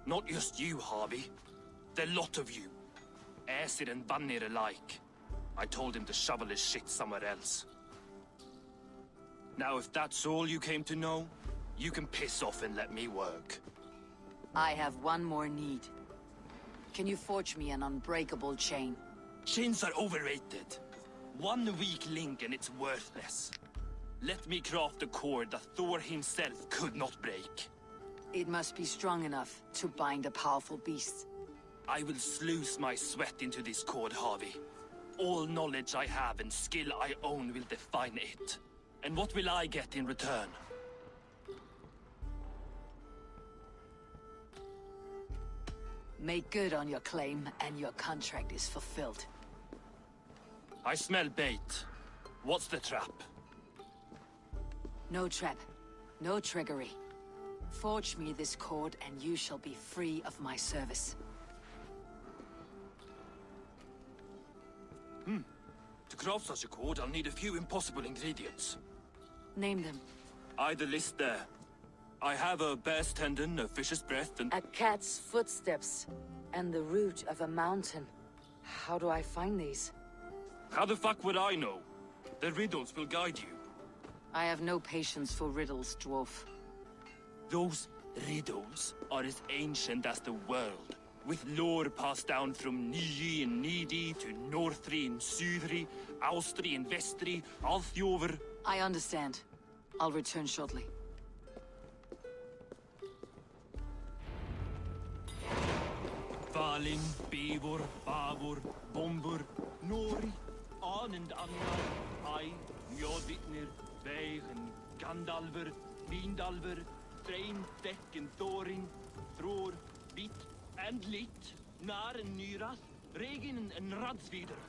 Not just you, Havi. The lot of you. Aesir and Vanir alike. I told him to shovel his shit somewhere else. Now if that's all you came to know, you can piss off and let me work. I have one more need. Can you forge me an unbreakable chain? Chains are overrated. One weak link and it's worthless. Let me craft a cord that Thor himself could not break. It must be strong enough to bind a powerful beast. I will sluice my sweat into this cord, Havi. All knowledge I have and skill I own will define it. And what will I get in return? Make good on your claim, and your contract is fulfilled. I smell bait. What's the trap? No trap. No trickery. Forge me this cord, and you shall be free of my service. To craft such a cord, I'll need a few impossible ingredients. Name them. The list there. I have a bear's tendon, a fish's breath, and... A cat's footsteps, and the root of a mountain. How do I find these? How the fuck would I know? The riddles will guide you. I have no patience for riddles, dwarf. Those riddles are as ancient as the world, with lore passed down from Niji and Nidi to Northri and Sudri, Austri and Vestri, Althjover. I understand. I'll return shortly. Valin, Beivor, Bavor, Bombur, Nori, An and Anna, Ai, Mjodvitnir, Veigen, Gandalver, Vindalver, Frein, Dekken, Thorin, Thror, Vit and Lit, Nar and Nyras, Regin and Radsvider.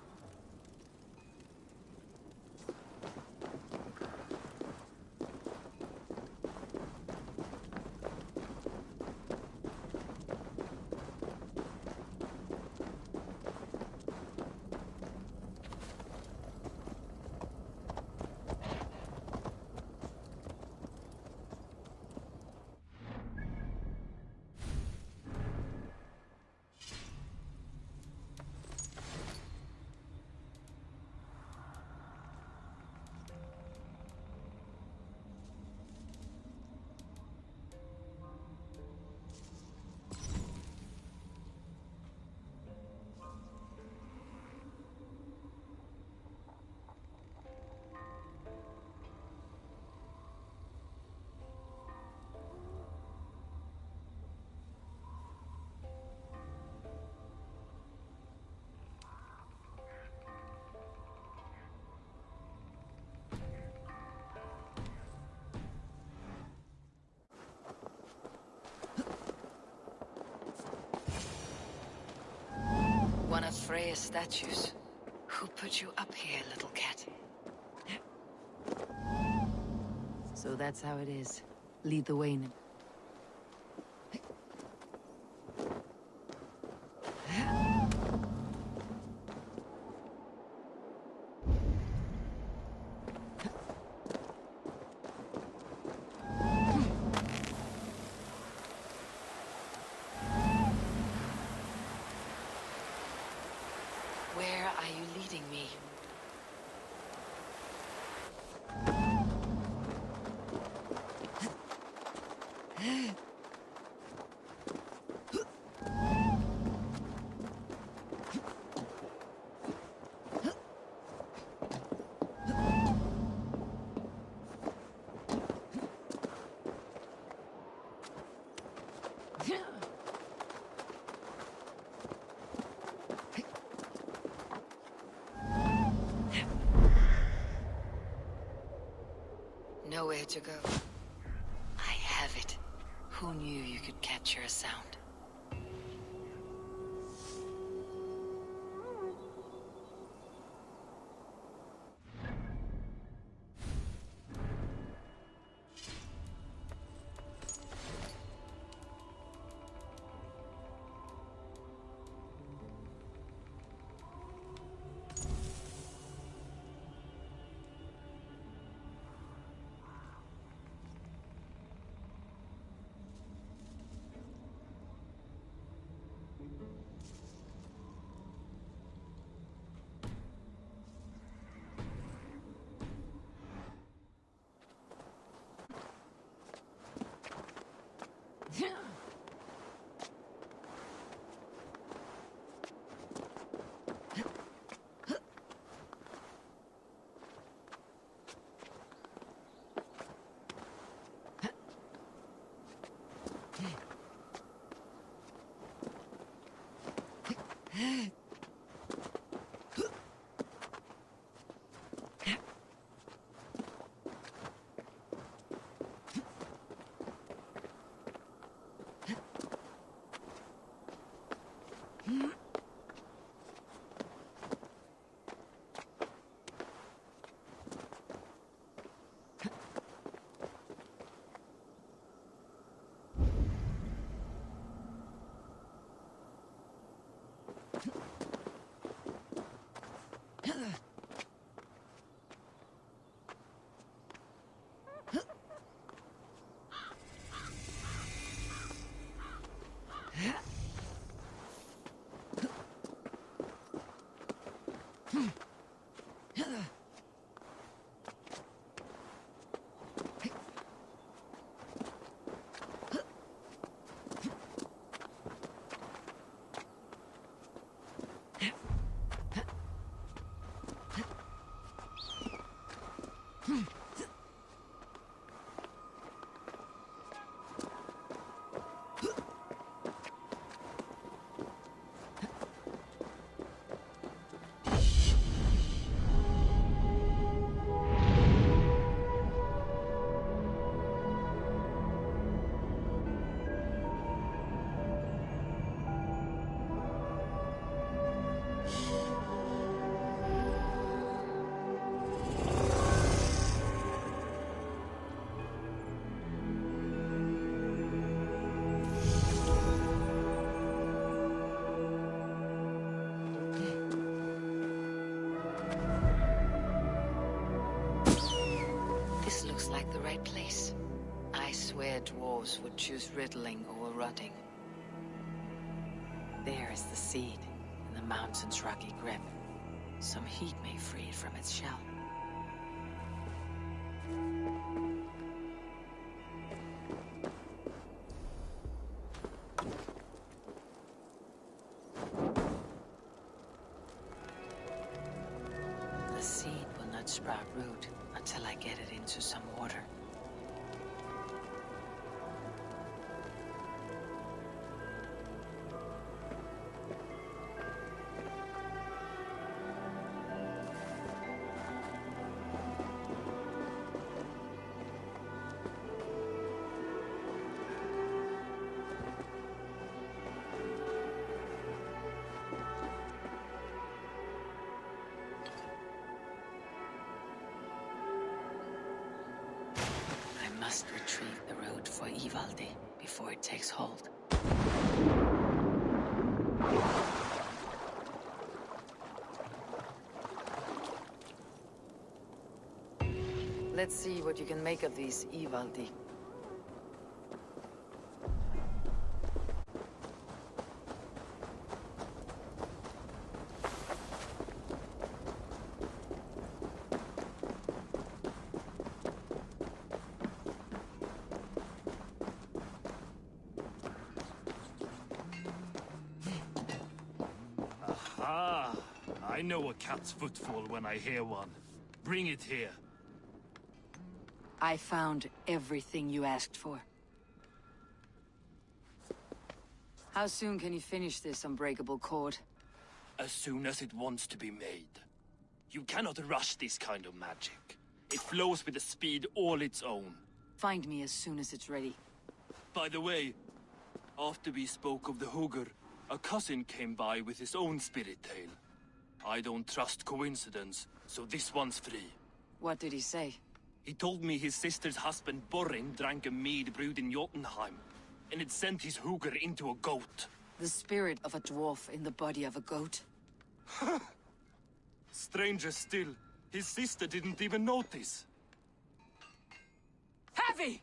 One of Freyja's statues. Who put you up here, little cat? So that's how it is. Lead the way, Nim. Where are you leading me? Nowhere to go. I have it. Who knew you could capture a sound? Like the right place. I swear dwarves would choose riddling over rotting. There is the seed, in the mountain's rocky grip. Some heat may free it from its shell. The seed will not sprout root until I get it into some water. must retrieve the road for Ivaldi before it takes hold. Let's see what you can make of these Ivaldi. Aha! I know a cat's footfall when I hear one. Bring it here. I found everything you asked for. How soon can you finish this unbreakable cord? As soon as it wants to be made. You cannot rush this kind of magic. It flows with a speed all its own. Find me as soon as it's ready. By the way, after we spoke of the Hugr, a cousin came by with his own spirit tale. I don't trust coincidence, so this one's free. What did he say? He told me his sister's husband Borin drank a mead brewed in Jotunheim, and it sent his Hugr into a goat. The spirit of a dwarf in the body of a goat? Stranger still, his sister didn't even notice. Havi!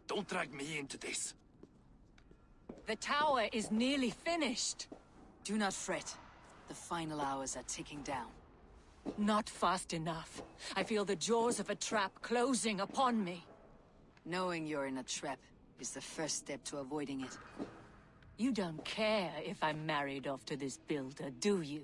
Don't drag me into this. The tower is nearly finished. Do not fret. The final hours are ticking down. Not fast enough. I feel the jaws of a trap closing upon me. Knowing you're in a trap is the first step to avoiding it. You don't care if I'm married off to this builder, do you?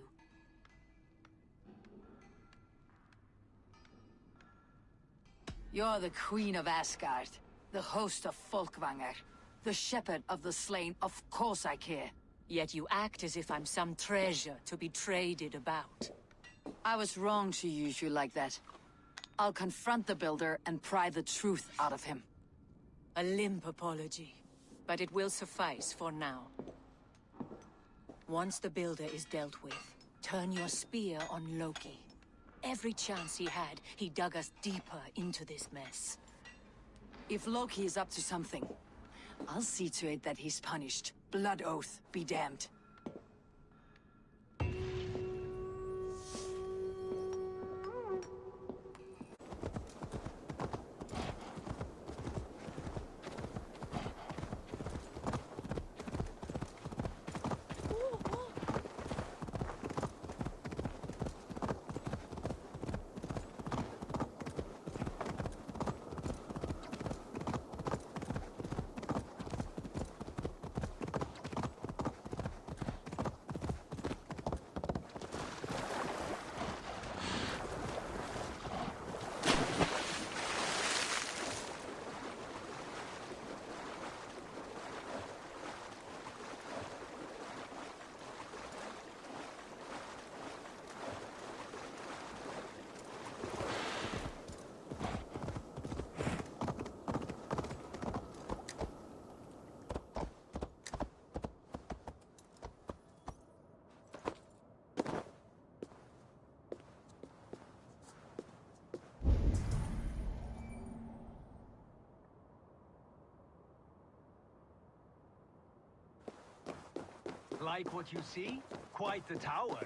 You're the queen of Asgard, the host of Folkvanger, the shepherd of the slain. Of course I care. Yet you act as if I'm some treasure to be traded about. I was wrong to use you like that. I'll confront the builder and pry the truth out of him. A limp apology, but it will suffice for now. Once the builder is dealt with, turn your spear on Loki. Every chance he had, he dug us deeper into this mess. If Loki is up to something, I'll see to it that he's punished. Blood oath be damned. Like what you see? Quite the tower,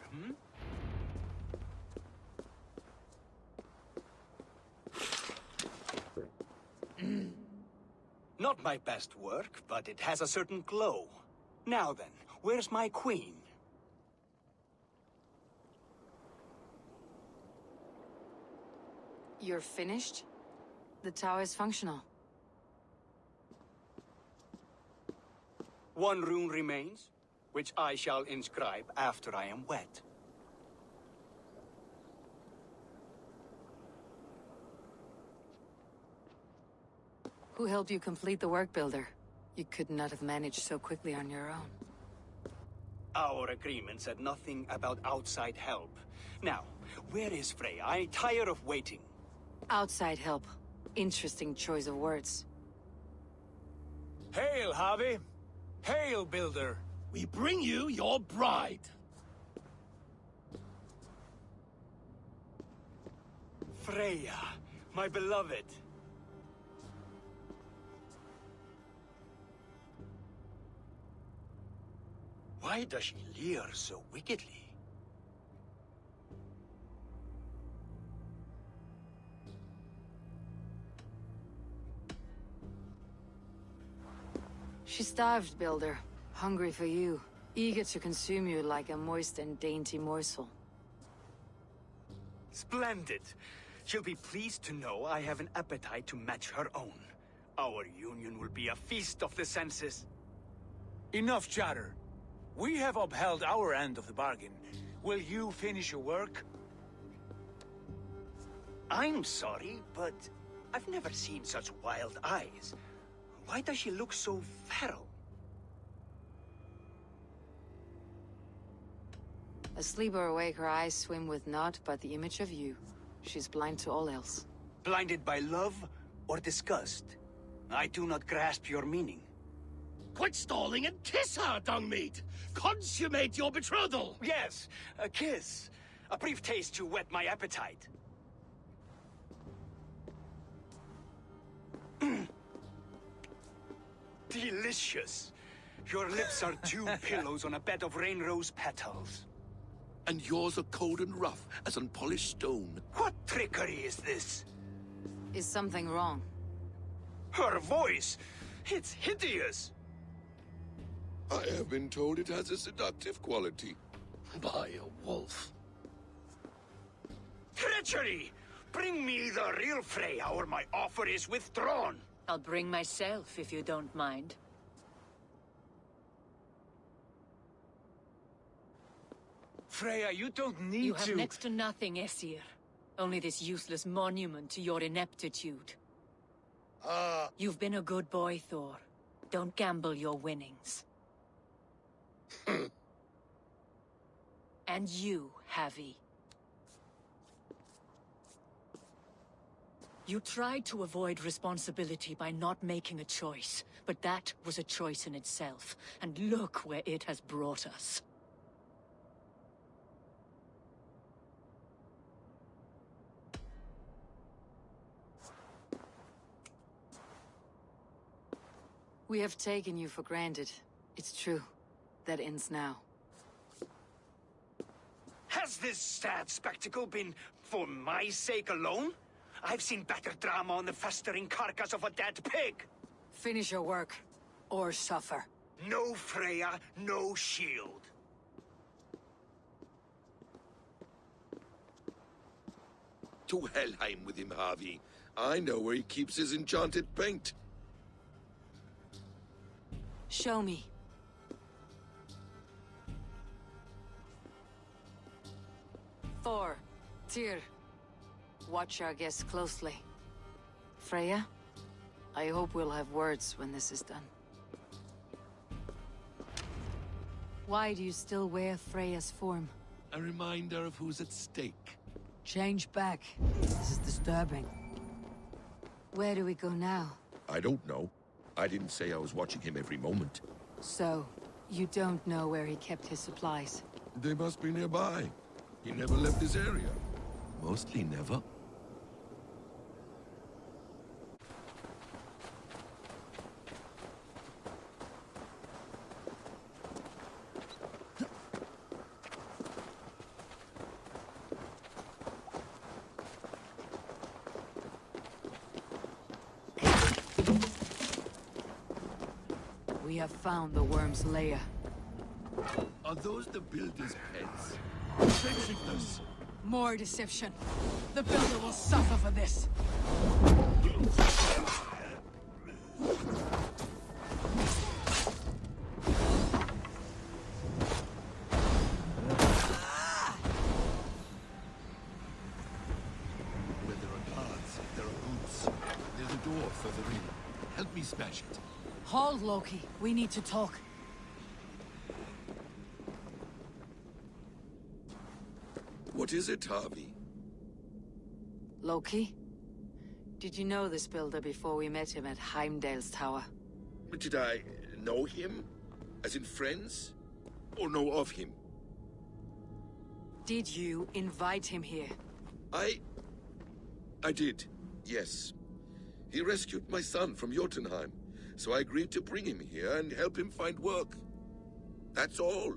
Not my best work, but it has a certain glow. Now then, where's my queen? You're finished? The tower is functional. One rune remains, which I shall inscribe after I am wed. Who helped you complete the work, Builder? You could not have managed so quickly on your own. Our agreement said nothing about outside help. Now, where is Freyja? I tire of waiting. Outside help. Interesting choice of words. Hail, Havi! Hail, Builder! We bring you your bride. Freyja, my beloved. Why does she leer so wickedly? She starved, Builder. Hungry for you. Eager to consume you like a moist and dainty morsel. Splendid. She'll be pleased to know I have an appetite to match her own. Our union will be a feast of the senses. Enough chatter. We have upheld our end of the bargain. Will you finish your work? I'm sorry, but I've never seen such wild eyes. Why does she look so feral? Asleep or awake, her eyes swim with naught but the image of you. She's blind to all else. Blinded by love or disgust? I do not grasp your meaning. Quit stalling and kiss her, Dungmeat! Consummate your betrothal! Yes, a kiss. A brief taste to whet my appetite. Delicious. Your lips are two pillows on a bed of rain rose petals. And yours are cold and rough as unpolished stone. What trickery is this? Is something wrong? Her voice! It's hideous! I have been told it has a seductive quality. By a wolf. Treachery! Bring me the real Freyja or my offer is withdrawn! I'll bring myself if you don't mind. Freyja, you don't need to... You have next to nothing, Aesir. Only this useless monument to your ineptitude. You've been a good boy, Thor. Don't gamble your winnings. And you, Havi. You tried to avoid responsibility by not making a choice, but that was a choice in itself, and look where it has brought us. We have taken you for granted. It's true. That ends now. Has this sad spectacle been for my sake alone? I've seen better drama on the festering carcass of a dead pig! Finish your work, or suffer. No Freyja, no shield. To Helheim with him, Havi. I know where he keeps his enchanted paint. Show me. Thor, Tyr, watch our guests closely. Freyja, I hope we'll have words when this is done. Why do you still wear Freyja's form? A reminder of who's at stake. Change back. This is disturbing. Where do we go now? I don't know. I didn't say I was watching him every moment. So, you don't know where he kept his supplies? They must be nearby. He never left this area. Mostly never. We have found the worm's lair. Are those the Builder's pets? Shapeshifters! More deception. The Builder will suffer for this. Where there are guards, there are boots. There's a door further in. Help me smash it. Hold, Loki. We need to talk. What is it, Havi? Loki? Did you know this Builder before we met him at Heimdall's tower? Did I know him? As in friends? Or know of him? Did you invite him here? I did. Yes. He rescued my son from Jotunheim, so I agreed to bring him here and help him find work. That's all.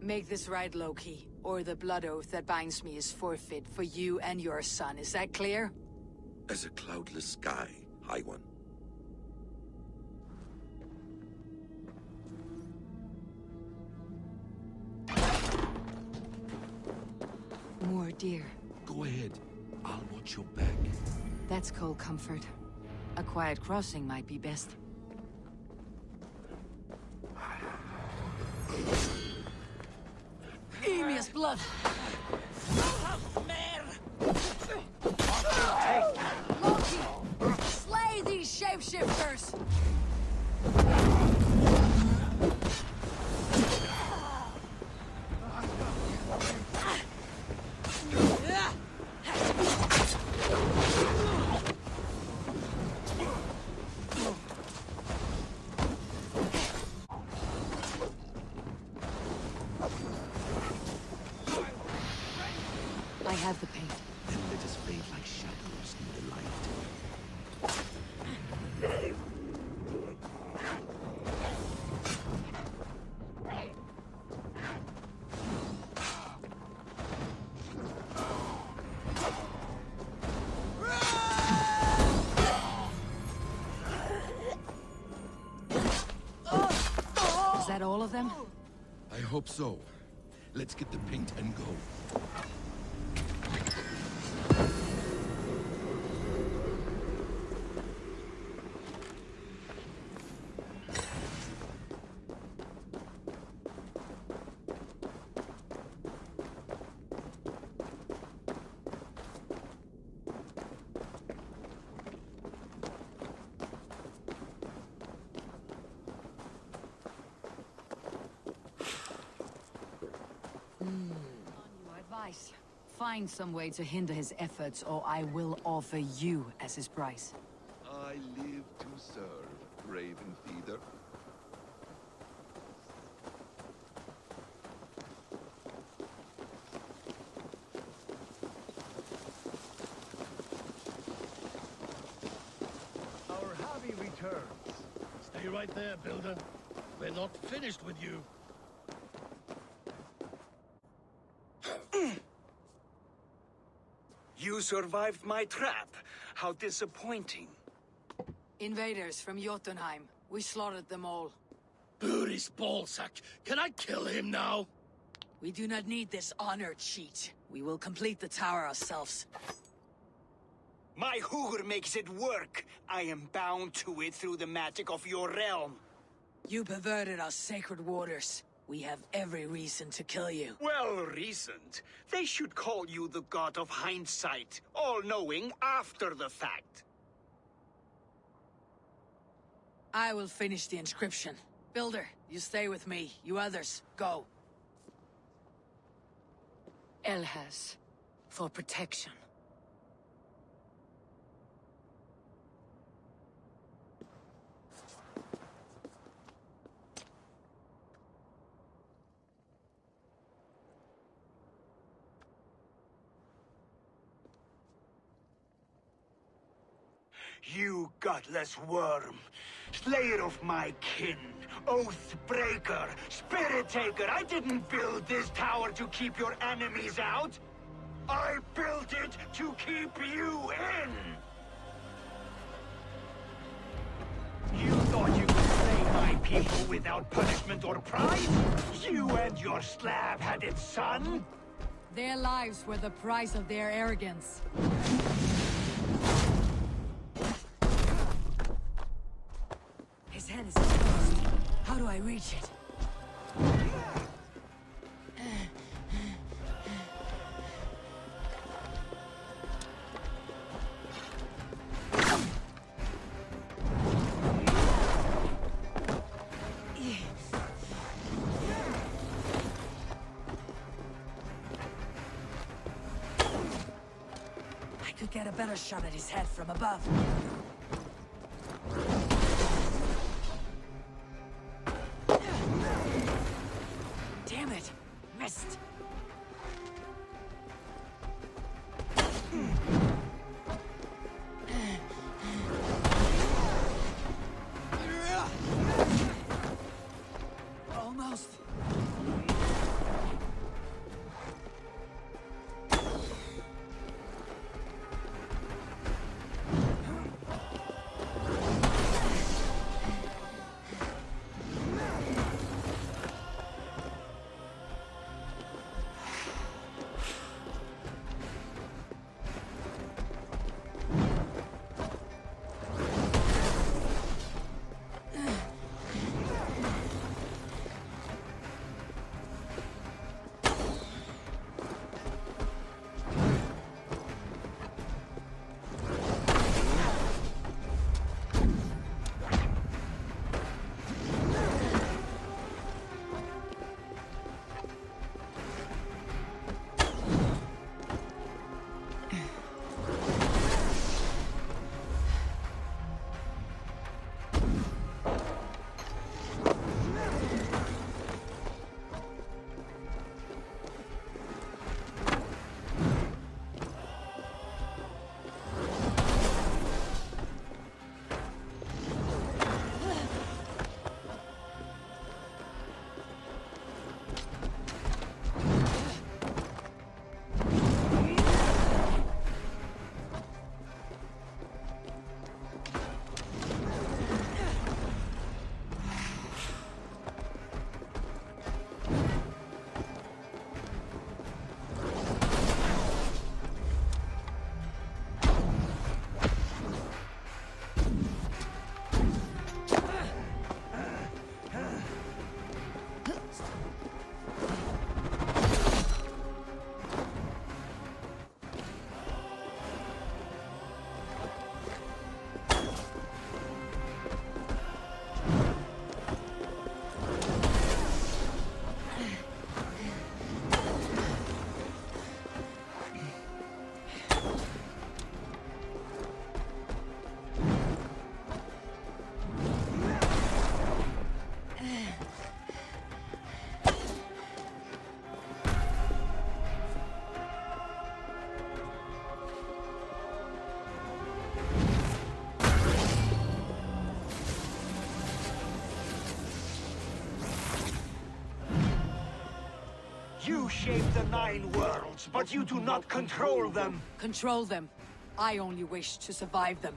Make this right, Loki, or the blood oath that binds me is forfeit for you and your son. Is that clear? As a cloudless sky, High One. More deer. Go ahead. I'll watch your back. That's cold comfort. A quiet crossing might be best. Emir's blood! Loki! Slay these shapeshifters! I have the paint. Then let us fade like shadows in the light. Is that all of them? I hope so. Let's get the paint and go. Find some way to hinder his efforts, or I will offer you as his price. I live to serve, Raven Feeder. Our Havi returns. Stay right there, Builder. We're not finished with you. You survived my trap. How disappointing. Invaders from Jotunheim. We slaughtered them all. Booty's ballsack. Can I kill him now? We do not need this honor cheat. We will complete the tower ourselves. My Hugr makes it work. I am bound to it through the magic of your realm. You perverted our sacred waters. We have every reason to kill you. Well reasoned. They should call you the god of hindsight, all-knowing after the fact. I will finish the inscription. Builder, you stay with me. You others, go. Elhas, for protection. You godless worm, slayer of my kin, oath breaker, spirit taker, I didn't build this tower to keep your enemies out. I built it to keep you in. You thought you could slay my people without punishment or prize? You and your slab-headed son? Their lives were the price of their arrogance. His hand is exposed. How do I reach it? I could get a better shot at his head from above. Damn it! Missed! You shape the 9 worlds, but you do not control them. Control them. I only wish to survive them.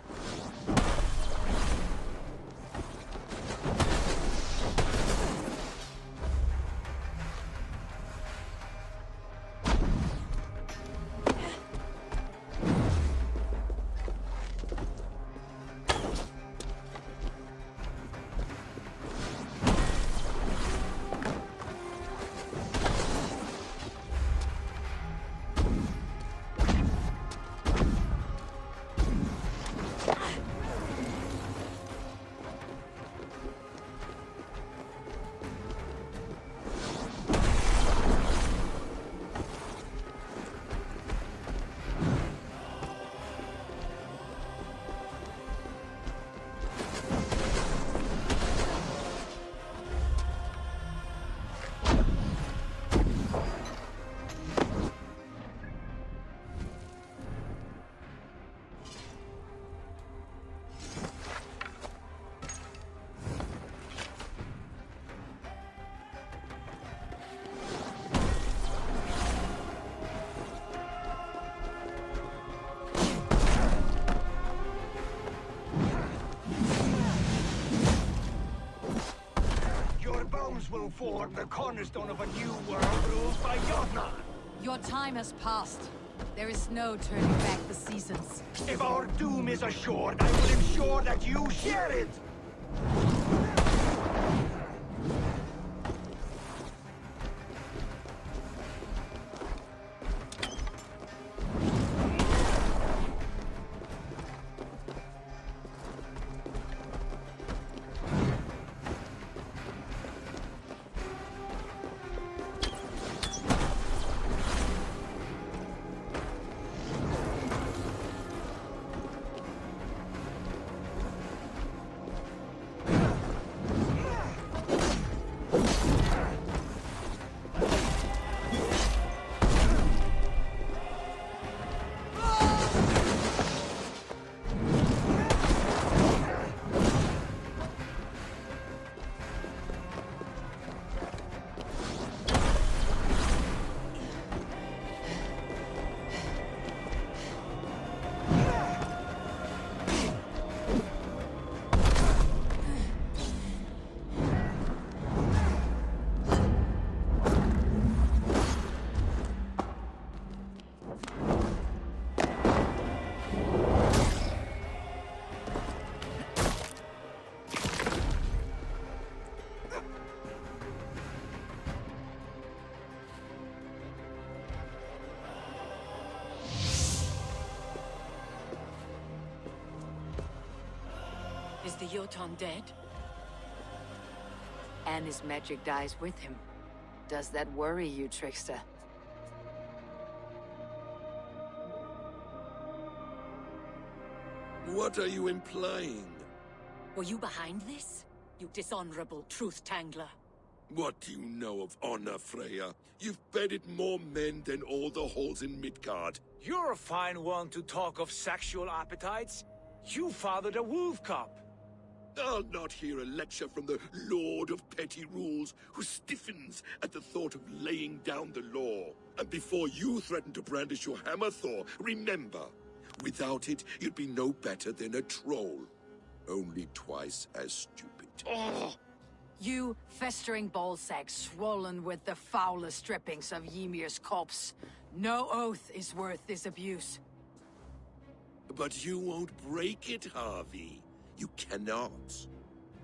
Will form the cornerstone of a new world ruled by Jotunheim. Your time has passed. There is no turning back the seasons. If our doom is assured, I will ensure that you share it! Is the Jotun dead? And his magic dies with him. Does that worry you, trickster? What are you implying? Were you behind this? You dishonorable truth-tangler. What do you know of honor, Freyja? You've bedded more men than all the halls in Midgard. You're a fine one to talk of sexual appetites. You fathered a wolf cub. I'll not hear a lecture from the Lord of Petty Rules, who stiffens at the thought of laying down the law. And before you threaten to brandish your hammer, Thor, remember, without it, you'd be no better than a troll. Only twice as stupid. Oh. You festering ballsack swollen with the foulest drippings of Ymir's corpse. No oath is worth this abuse. But you won't break it, Havi. You cannot.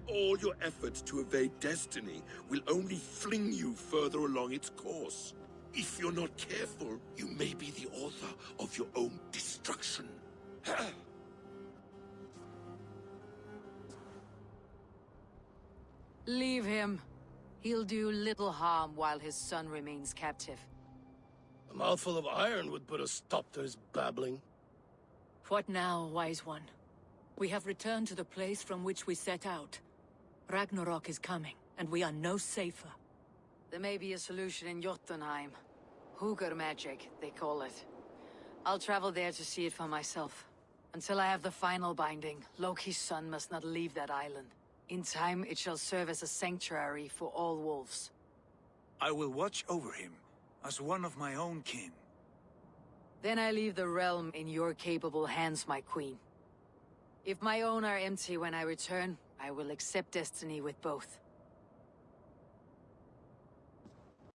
All your efforts to evade destiny will only fling you further along its course. If you're not careful, you may be the author of your own destruction. Leave him. He'll do little harm while his son remains captive. A mouthful of iron would put a stop to his babbling. What now, wise one? We have returned to the place from which we set out. Ragnarrock is coming, and we are no safer. There may be a solution in Jotunheim. Hugger magic, they call it. I'll travel there to see it for myself. Until I have the final binding, Loki's son must not leave that island. In time, it shall serve as a sanctuary for all wolves. I will watch over him, as one of my own kin. Then I leave the realm in your capable hands, my queen. If my own are empty when I return, I will accept destiny with both.